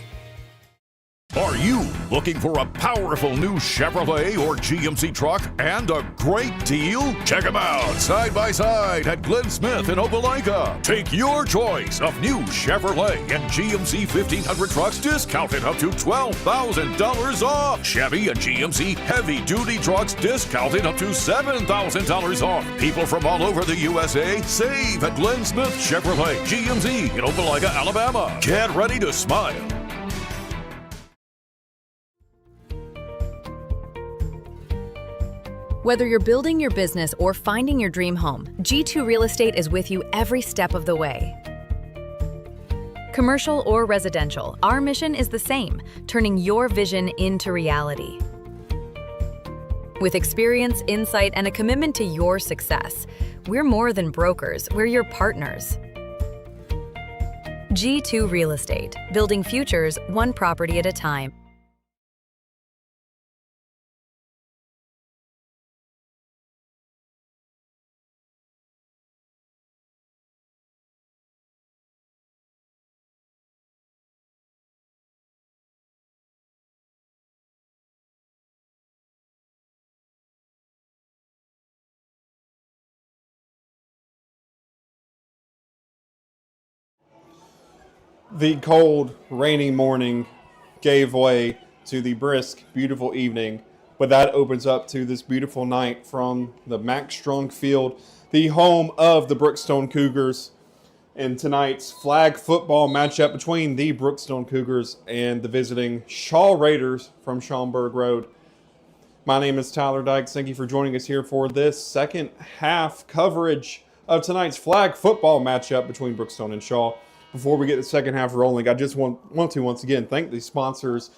Are you looking for a powerful new Chevrolet or GMC truck and a great deal? Check them out side by side at Glenn Smith in Opelika. Take your choice of new Chevrolet and GMC 1500 trucks discounted up to $12,000 off. Chevy and GMC heavy duty trucks discounted up to $7,000 off. People from all over the USA save at Glenn Smith Chevrolet GMC in Opelika, Alabama. Get ready to smile. Whether you're building your business or finding your dream home, G2 Real Estate is with you every step of the way. Commercial or residential, our mission is the same, turning your vision into reality. With experience, insight, and a commitment to your success, we're more than brokers, we're your partners. G2 Real Estate, building futures one property at a time. The cold, rainy morning gave way to the brisk, beautiful evening, but that opens up to this beautiful night from the Mack Strong Field, the home of the Brookstone Cougars, and tonight's flag football matchup between the Brookstone Cougars and the visiting Shaw Raiders from Schaumburg Road. My name is Tyler Dykes. Thank you for joining us here for this second half coverage of tonight's flag football matchup between Brookstone and Shaw. Before we get the second half rolling, I just want to once again thank the sponsors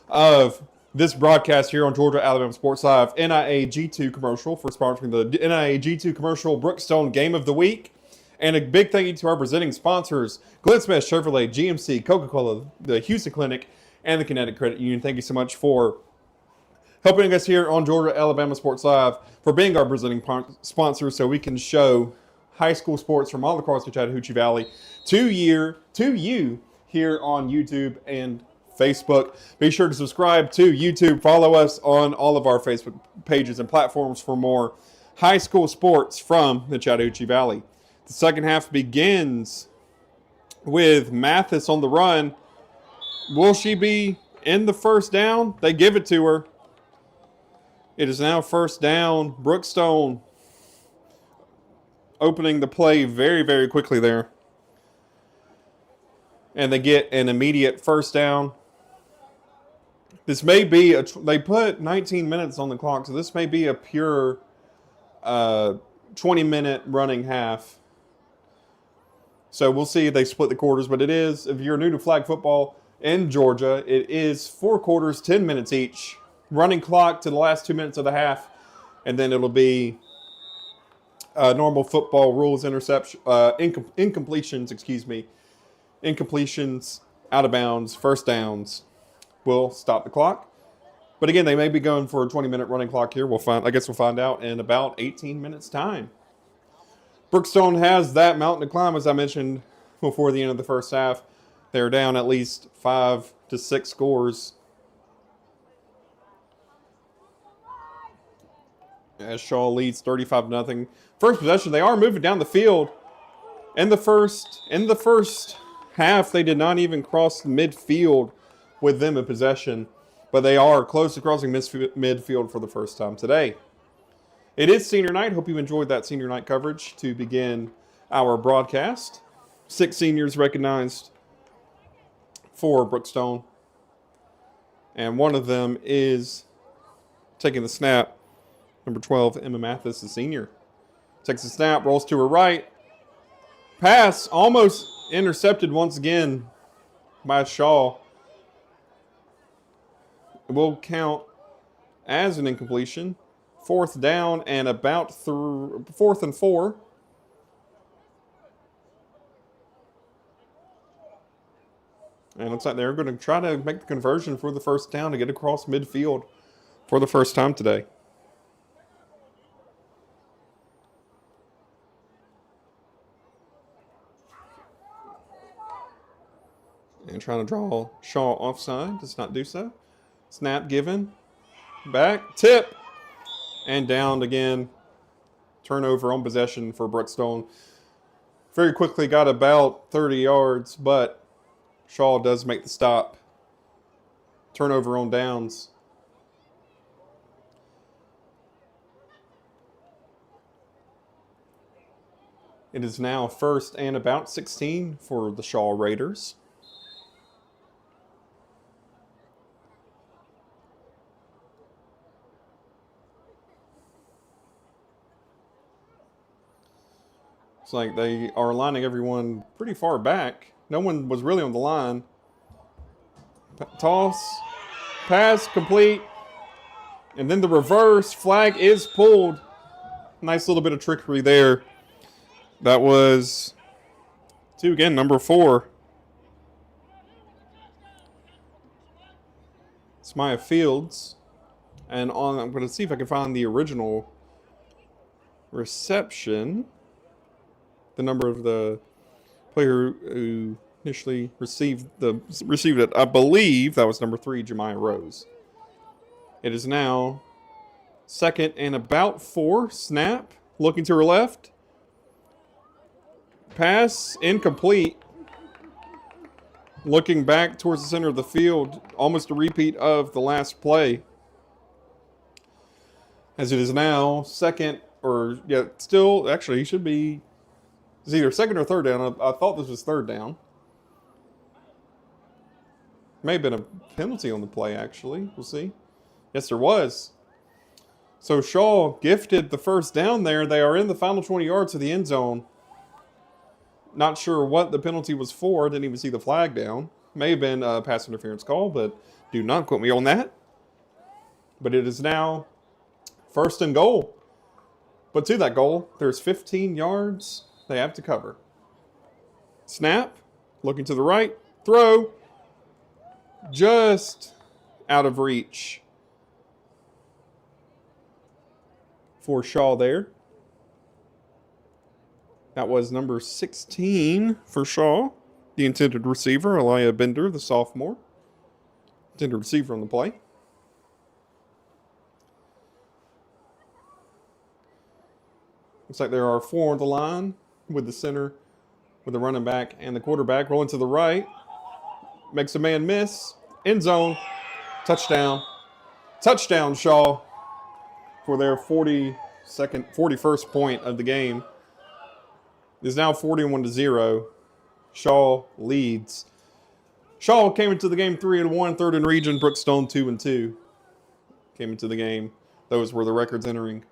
of this broadcast here on Georgia Alabama Sports Live, NIA G2 Commercial, for sponsoring the NIA G2 Commercial Brookstone Game of the Week. And a big thank you to our presenting sponsors, Glenn Smith Chevrolet, GMC, Coca-Cola, the Houston Clinic, and the Kinetic Credit Union. Thank you so much for helping us here on Georgia Alabama Sports Live, for being our presenting sponsors, so we can show high school sports from all across the Chattahoochee Valley to you here on YouTube and Facebook. Be sure to subscribe to YouTube. Follow us on all of our Facebook pages and platforms for more high school sports from the Chattahoochee Valley. The second half begins with Mathis on the run. Will she be in the first down? They give it to her. It is now first down. Brookstone opening the play very, very quickly there. And they get an immediate first down. This may be, they put 19 minutes on the clock, so this may be a pure 20-minute running half. So we'll see if they split the quarters, but it is, if you're new to flag football in Georgia, it is 4 quarters, 10 minutes each. Running clock to the last 2 minutes of the half, and then it'll be normal football rules, incompletions, out of bounds, first downs will stop the clock. But again, they may be going for a 20-minute running clock here. I guess we'll find out in about 18 minutes time. Brookstone has that mountain to climb, as I mentioned before the end of the first half. They're down at least 5 to 6 scores. As Shaw leads 35-0. First possession, they are moving down the field. In the first half, they did not even cross midfield with them in possession, but they are close to crossing midfield for the first time today. It is senior night. Hope you enjoyed that senior night coverage to begin our broadcast. 6 seniors recognized for Brookstone, and one of them is taking the snap. Number 12, Emma Mathis, the senior. Takes the snap, rolls to her right. Pass almost intercepted once again by Shaw. It will count as an incompletion. 4th down and about 4th and 4. And it looks like they're going to try to make the conversion for the first down to get across midfield for the first time today. And trying to draw Shaw offside. Does not do so. Snap given. Back. Tip. And downed again. Turnover on possession for Brookstone. Very quickly got about 30 yards, but Shaw does make the stop. Turnover on downs. It is now 1st and about 16 for the Shaw Raiders. It's like they are lining everyone pretty far back. No one was really on the line. Toss, pass, complete. And then the reverse flag is pulled. Nice little bit of trickery there. That was, again, number 4. It's Maya Fields. And I'm going to see if I can find the original reception. The number of the player who initially received it. I believe that was number 3, Jemiah Rose. It is now 2nd and about 4. Snap. Looking to her left. Pass incomplete. Looking back towards the center of the field. Almost a repeat of the last play. As it is now 2nd, or yeah, still, actually, he should be. It's either 2nd or 3rd down. I thought this was 3rd down. May have been a penalty on the play, actually. We'll see. Yes, there was. So Shaw gifted the 1st down there. They are in the final 20 yards of the end zone. Not sure what the penalty was for. Didn't even see the flag down. May have been a pass interference call, but do not quote me on that. But it is now 1st and goal. But to that goal, there's 15 yards they have to cover. Snap. Looking to the right. Throw. Just out of reach for Shaw there. That was number 16 for Shaw, the intended receiver, Elijah Bender, the sophomore. Intended receiver on the play. Looks like there are 4 on the line with the center, with the running back and the quarterback rolling to the right. Makes a man miss. End zone. Touchdown. Touchdown, Shaw, for their 41st point of the game. It is now 41-0. Shaw leads. Shaw came into the game 3-1, 3rd in region. Brookstone 2-2. Came into the game. Those were the records entering.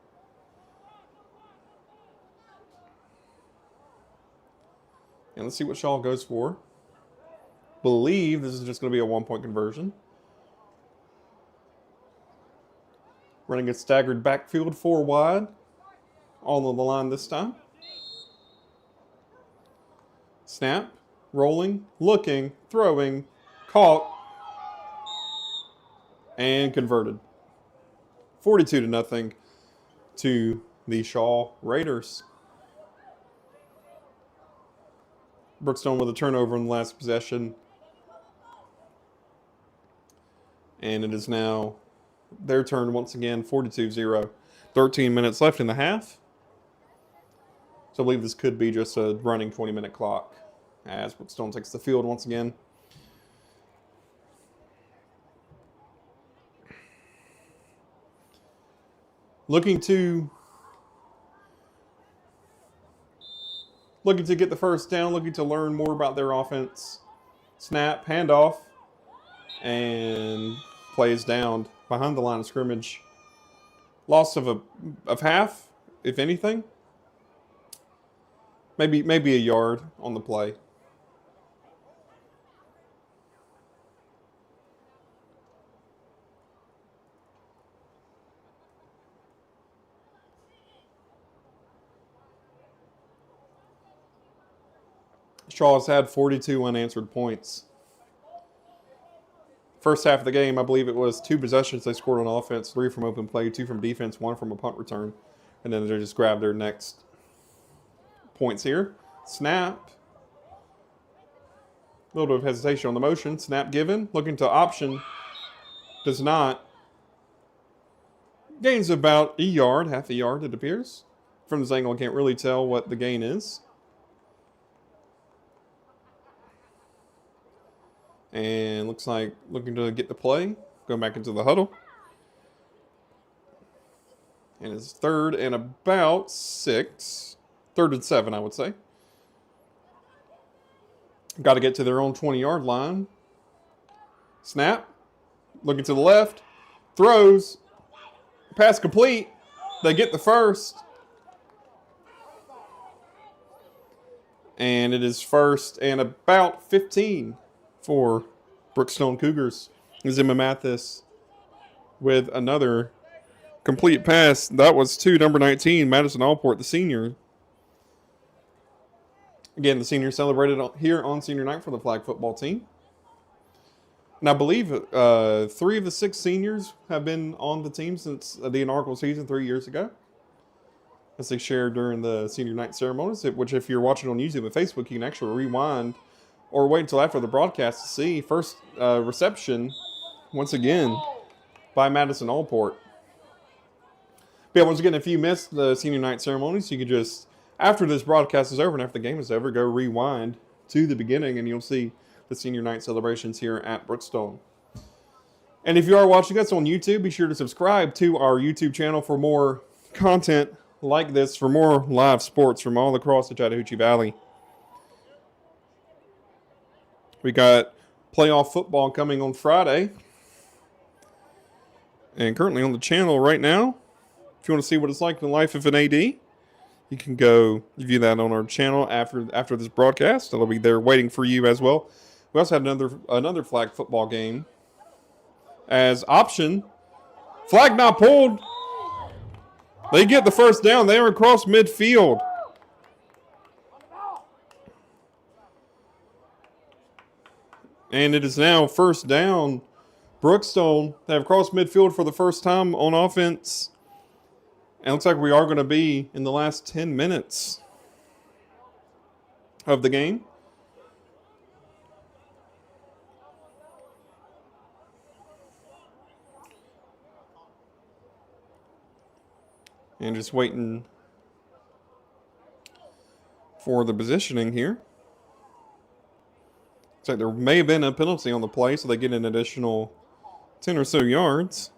And let's see what Shaw goes for. Believe this is just going to be a 1-point conversion. Running a staggered backfield 4 wide. All on the line this time. Snap. Rolling. Looking. Throwing. Caught. And converted. 42-0 to the Shaw Raiders. Brookstone with a turnover in the last possession. And it is now their turn once again, 42-0. 13 minutes left in the half. So I believe this could be just a running 20-minute clock as Brookstone takes the field once again. Looking to get the 1st down, looking to learn more about their offense. Snap, handoff, and plays down behind the line of scrimmage. Loss of half, if anything. Maybe a yard on the play. Shaw's had 42 unanswered points. First half of the game, I believe it was 2 possessions they scored on offense, 3 from open play, 2 from defense, 1 from a punt return. And then they just grabbed their next points here. Snap. little bit of hesitation on the motion. Snap given. Looking to option. Does not. Gains about a yard, half a yard it appears. From this angle, I can't really tell what the gain is. And looks like looking to get the play. Going back into the huddle. And it's 3rd and about 6. 3rd and 7, I would say. Got to get to their own 20-yard line. Snap. Looking to the left. Throws. Pass complete. They get the first. And it is 1st and about 15 for Brookstone Cougars. Zimmer Mathis with another complete pass. That was to number 19, Madison Allport, the senior. Again, the senior celebrated here on senior night for the flag football team. And I believe 3 of the 6 seniors have been on the team since the inaugural season 3 years ago, as they shared during the senior night ceremonies, which if you're watching on YouTube and Facebook, you can actually rewind or wait until after the broadcast to see. First reception, once again, by Madison Allport. But yeah, once again, if you missed the senior night ceremonies, you can just, after this broadcast is over and after the game is over, go rewind to the beginning and you'll see the senior night celebrations here at Brookstone. And if you are watching us on YouTube, be sure to subscribe to our YouTube channel for more content like this, for more live sports from all across the Chattahoochee Valley. We got playoff football coming on Friday. And currently on the channel right now, if you want to see what it's like in the life of an AD, you can go view that on our channel after this broadcast. It'll be there waiting for you as well. We also had another flag football game as option. Flag not pulled. They get the first down. They are across midfield. And it is now 1st down. Brookstone, they have crossed midfield for the first time on offense. And it looks like we are going to be in the last 10 minutes of the game. And just waiting for the positioning here. Looks like there may have been a penalty on the play, so they get an additional 10 or so yards.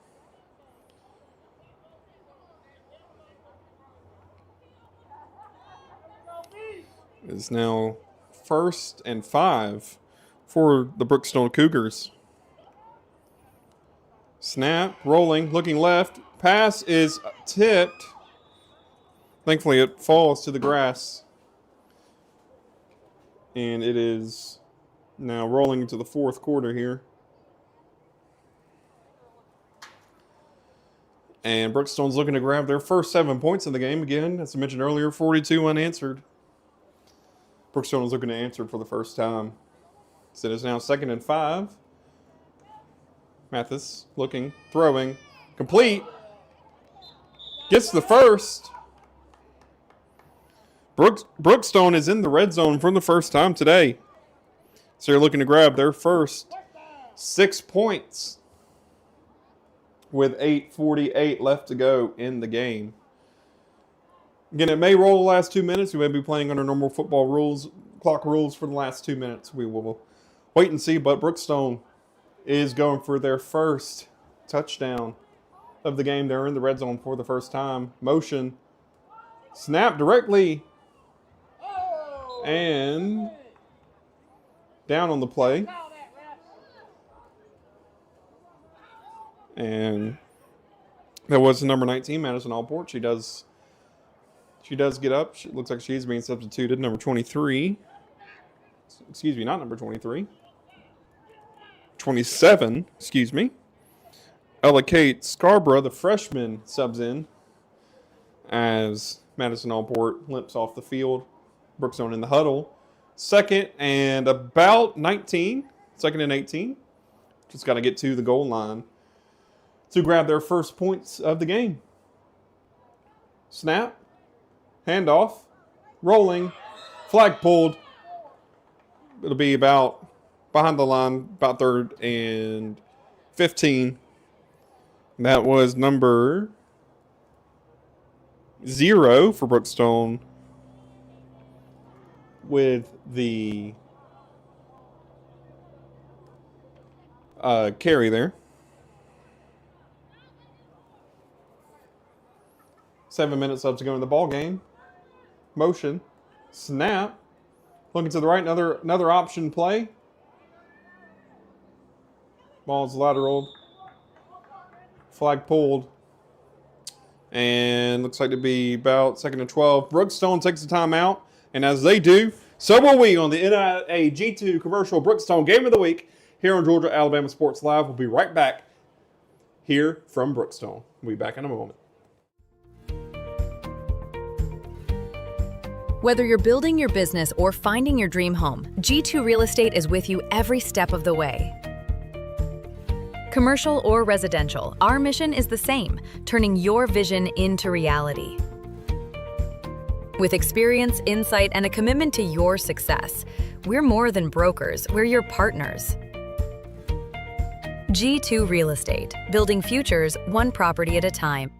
It is now 1st and 5 for the Brookstone Cougars. Snap, rolling, looking left. Pass is tipped. Thankfully, it falls to the grass. And it is now rolling into the 4th quarter here. And Brookstone's looking to grab their first 7 points in the game. Again, as I mentioned earlier, 42 unanswered. Brookstone is looking to answer for the first time. So it is now 2nd and 5. Mathis looking, throwing, complete. Gets the first. Brookstone is in the red zone for the first time today. So they're looking to grab their first 6 points with 8:48 left to go in the game. Again, it may roll the last 2 minutes. We may be playing under normal football rules, clock rules for the last 2 minutes. We will wait and see, but Brookstone is going for their first touchdown of the game. They're in the red zone for the first time. Motion. Snap directly. And down on the play. And that was number 19, Madison Allport. She does get up. It looks like she's being substituted. Number 23. Excuse me, not number 23. 27, excuse me. Ella Kate Scarborough, the freshman, subs in as Madison Allport limps off the field. Brookstone in the huddle. 2nd and about 19. 2nd and 18. Just got to get to the goal line to grab their first points of the game. Snap. Handoff. Rolling. Flag pulled. It'll be about behind the line, about 3rd and 15. That was number 0 for Brookstone with the carry there. 7 minutes left to go in the ball game. Motion. Snap. Looking to the right. Another option play. Ball's lateral. Flag pulled. And looks like to be about 2nd and 12. Brookstone takes the timeout. And as they do, so will we on the NIA G2 Commercial Brookstone Game of the Week here on Georgia Alabama Sports Live. We'll be right back here from Brookstone. We'll be back in a moment. Whether you're building your business or finding your dream home, G2 Real Estate is with you every step of the way. Commercial or residential, our mission is the same, turning your vision into reality. With experience, insight, and a commitment to your success, we're more than brokers, we're your partners. G2 Real Estate, building futures one property at a time.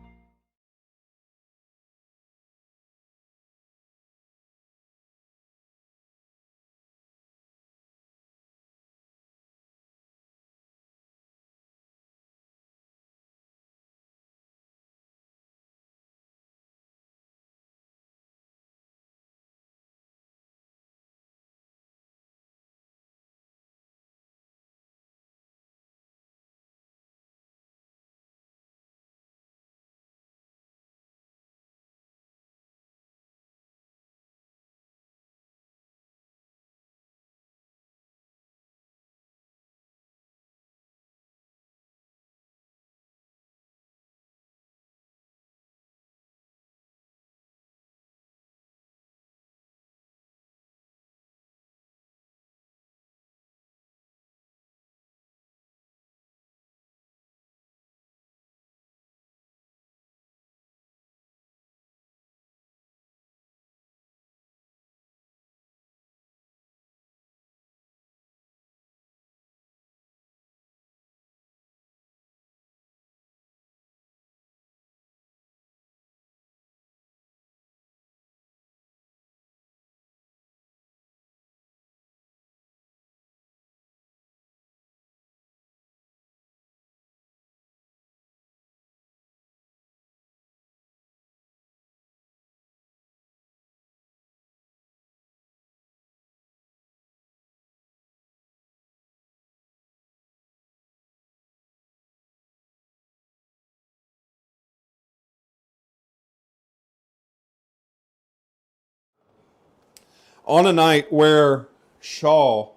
On a night where Shaw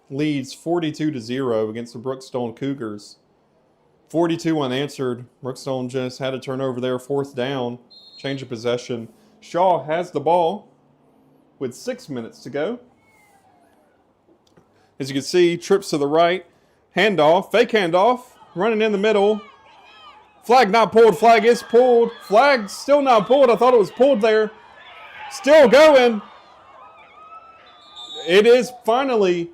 leads 42-0 against the Brookstone Cougars, 42 unanswered. Brookstone just had a turnover there, 4th down, change of possession. Shaw has the ball with 6 minutes to go. As you can see, trips to the right, handoff, fake handoff, running in the middle. Flag not pulled, flag is pulled. Flag still not pulled. I thought it was pulled there. Still going. It is finally,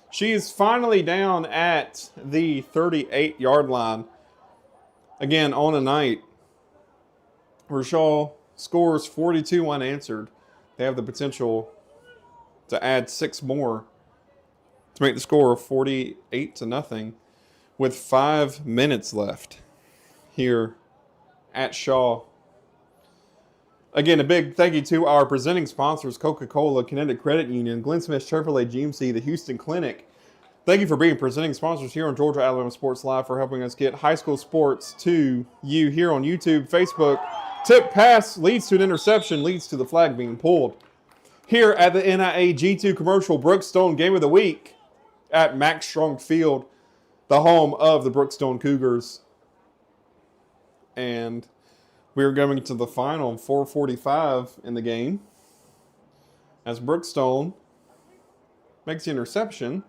she is finally down at the 38-yard line. Again, on a night where Shaw scores 42 unanswered. They have the potential to add 6 more to make the score 48-0 with 5 minutes left here at Shaw. Again, a big thank you to our presenting sponsors, Coca-Cola, Kinetic Credit Union, Glenn Smith Chevrolet GMC, the Houston Clinic. Thank you for being presenting sponsors here on Georgia Alabama Sports Live, for helping us get high school sports to you here on YouTube, Facebook. Tip pass leads to an interception, leads to the flag being pulled. Here at the NIA G2 Commercial Brookstone Game of the Week at Max Strong Field, the home of the Brookstone Cougars. And we're going to the final, 4:45 in the game, as Brookstone makes the interception.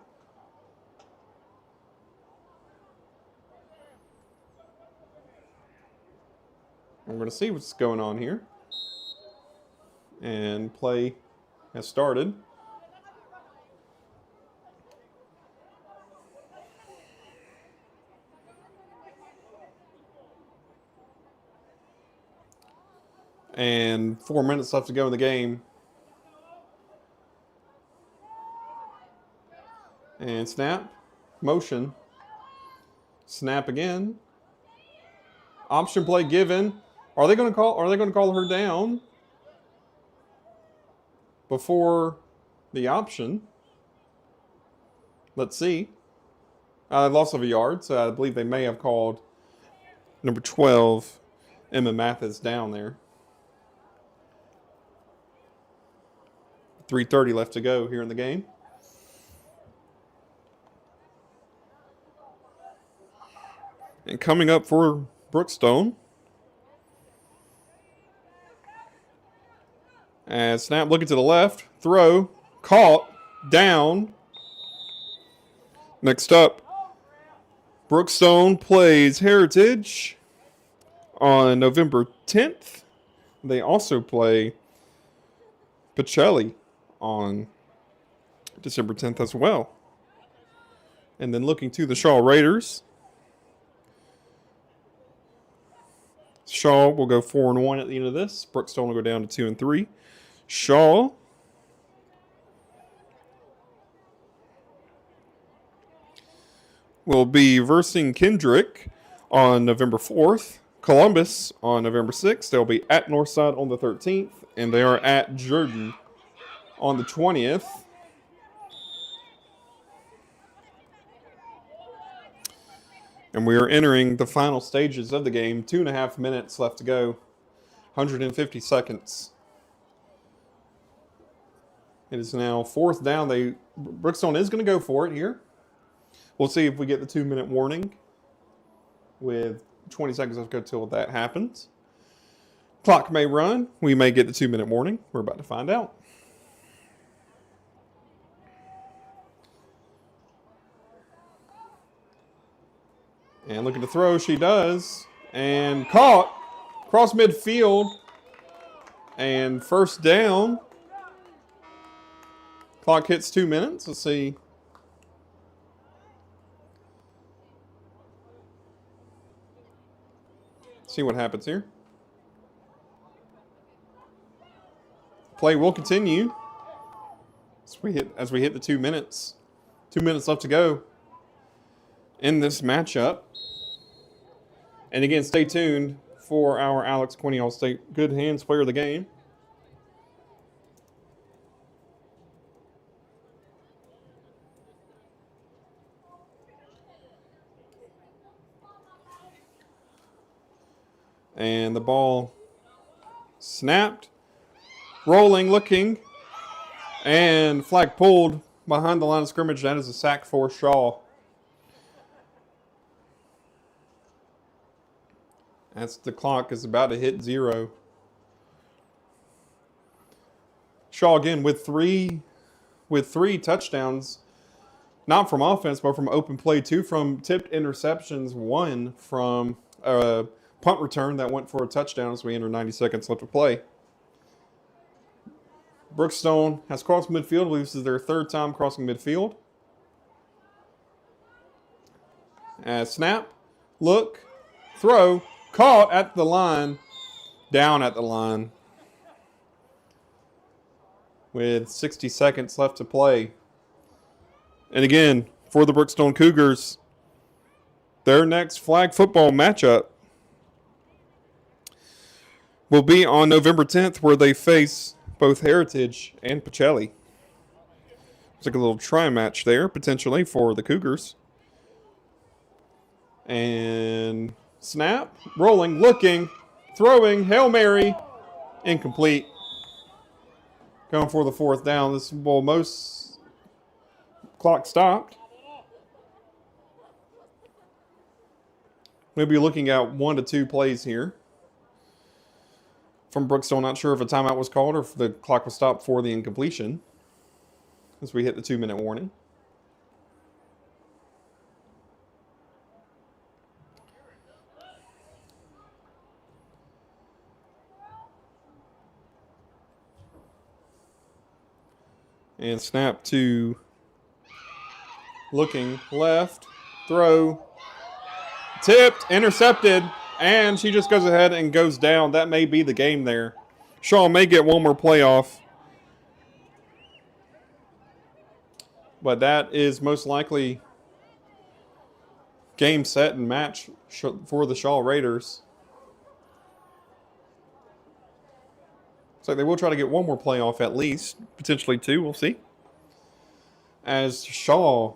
We're going to see what's going on here. And play has started. And 4 minutes left to go in the game. And snap. Motion. Snap again. Option play given. Are they going to call her down before the option? Let's see. Loss of a yard, so I believe they may have called number 12, Emma Mathis, down there. 3:30 left to go here in the game. And coming up for Brookstone. And snap looking to the left. Throw. Caught. Down. Next up, Brookstone plays Heritage on November 10th. They also play Pacelli on December 10th as well. And then looking to the Shaw Raiders. Shaw will go 4-1 at the end of this. Brookstone will go down to 2-3. Shaw will be versing Kendrick on November 4th. Columbus on November 6th. They'll be at Northside on the 13th. And they are at Jordan on the 20th. And we are entering the final stages of the game. 2.5 minutes left to go. 150 seconds. It is now 4th down. Brookstone is going to go for it here. We'll see if we get the 2-minute warning with 20 seconds left to go till that happens. Clock may run. We may get the 2-minute warning. We're about to find out. And looking to throw, she does. And caught. Cross midfield. And first down. Clock hits 2 minutes. Let's see. See what happens here. Play will continue as we hit the 2 minutes. 2 minutes left to go in this matchup. And again, stay tuned for our Alex Quinney All-State Good Hands Player of the Game. And the ball snapped. Rolling, looking. And flag pulled behind the line of scrimmage. That is a sack for Shaw. As the clock is about to hit 0. Shaw again with three touchdowns. Not from offense, but from open play. 2 from tipped interceptions. 1 from punt return that went for a touchdown as we enter 90 seconds left to play. Brookstone has crossed midfield. I believe this is their 3rd time crossing midfield. Snap, look, throw, caught at the line, down at the line. With 60 seconds left to play. And again, for the Brookstone Cougars, their next flag football matchup will be on November 10th, where they face both Heritage and Pacelli. It's like a little tri-match there, potentially, for the Cougars. And snap, rolling, looking, throwing, Hail Mary, incomplete. Going for the 4th down. This will most clock stopped. We'll be looking at 1 to 2 plays here from Brookstone. Not sure if a timeout was called or if the clock was stopped for the incompletion as we hit the 2-minute warning. And snap to looking left, throw, tipped, intercepted, and she just goes ahead and goes down. That may be the game there. Shaw may get one more playoff, but that is most likely game, set, and match for the Shaw Raiders. So they will try to get one more playoff at least, potentially two. We'll see. As Shaw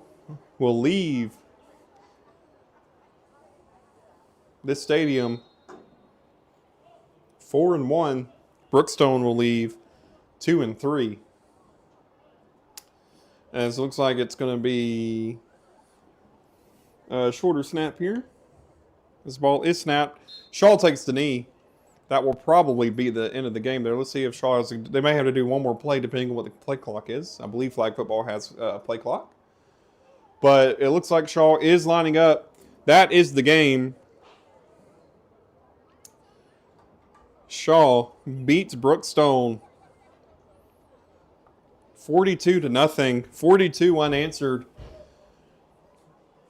will leave this stadium 4-1. Brookstone will leave 2-3. As it looks like it's going to be a shorter snap here. This ball is snapped. Shaw takes the knee. That will probably be the end of the game there. Let's see if Shaw has... They may have to do one more play depending on what the play clock is. I believe flag football has a play clock. But it looks like Shaw is lining up. That is the game. Shaw beats Brookstone 42-0. 42 unanswered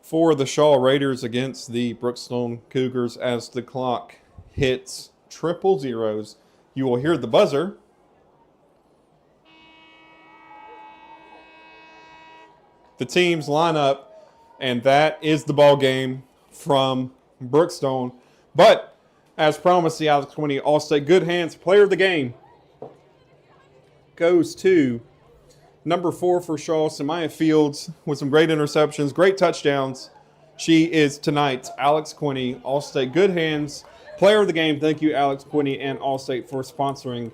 for the Shaw Raiders against the Brookstone Cougars as the clock hits triple zeros. You will hear the buzzer. The teams line up, and that is the ball game from Brookstone. But as promised, the Alex Quinney All-State Good Hands Player of the Game goes to number 4 for Shaw, Samaya Fields, with some great interceptions, great touchdowns. She is tonight's Alex Quinney All-State Good Hands Player of the Game. Thank you, Alex Quinney and Allstate, for sponsoring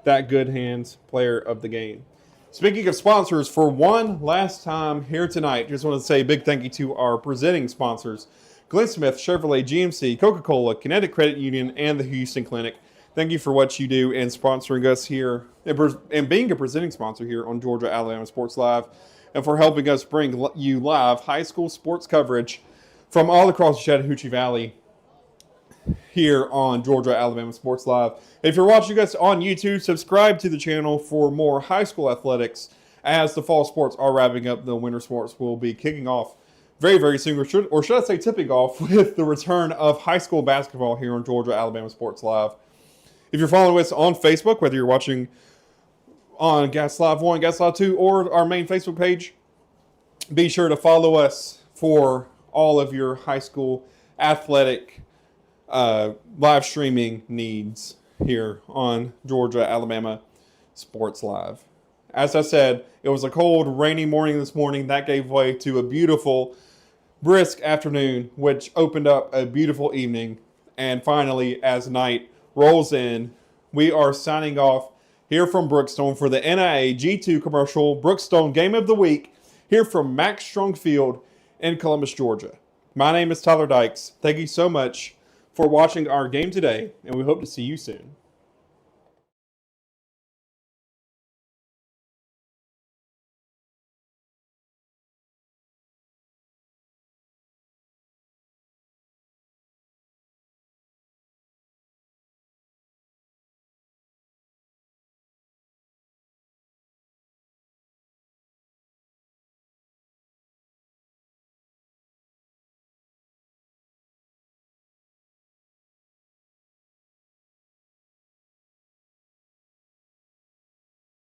that Good Hands Player of the Game. Speaking of sponsors, for one last time here tonight, just want to say a big thank you to our presenting sponsors, Glenn Smith, Chevrolet, GMC, Coca-Cola, Kinetic Credit Union, and the Houston Clinic. Thank you for what you do in sponsoring us here and being a presenting sponsor here on Georgia Alabama Sports Live, and for helping us bring you live high school sports coverage from all across the Chattahoochee Valley here on Georgia Alabama Sports Live. If you're watching us on YouTube, subscribe to the channel for more high school athletics as the fall sports are wrapping up. The winter sports will be kicking off very, very soon, or should I say tipping off with the return of high school basketball here on Georgia Alabama Sports Live. If you're following us on Facebook, whether you're watching on Gas Live 1, Gas Live 2, or our main Facebook page, be sure to follow us for all of your high school athletic live streaming needs here on Georgia Alabama Sports Live. As I said, it was a cold, rainy morning this morning. That gave way to a beautiful, brisk afternoon, which opened up a beautiful evening. And finally, as night rolls in, we are signing off here from Brookstone for the NIA G2 commercial Brookstone Game of the Week here from Max Strong Field in Columbus, Georgia. My name is Tyler Dykes. Thank you so much for watching our game today, and we hope to see you soon.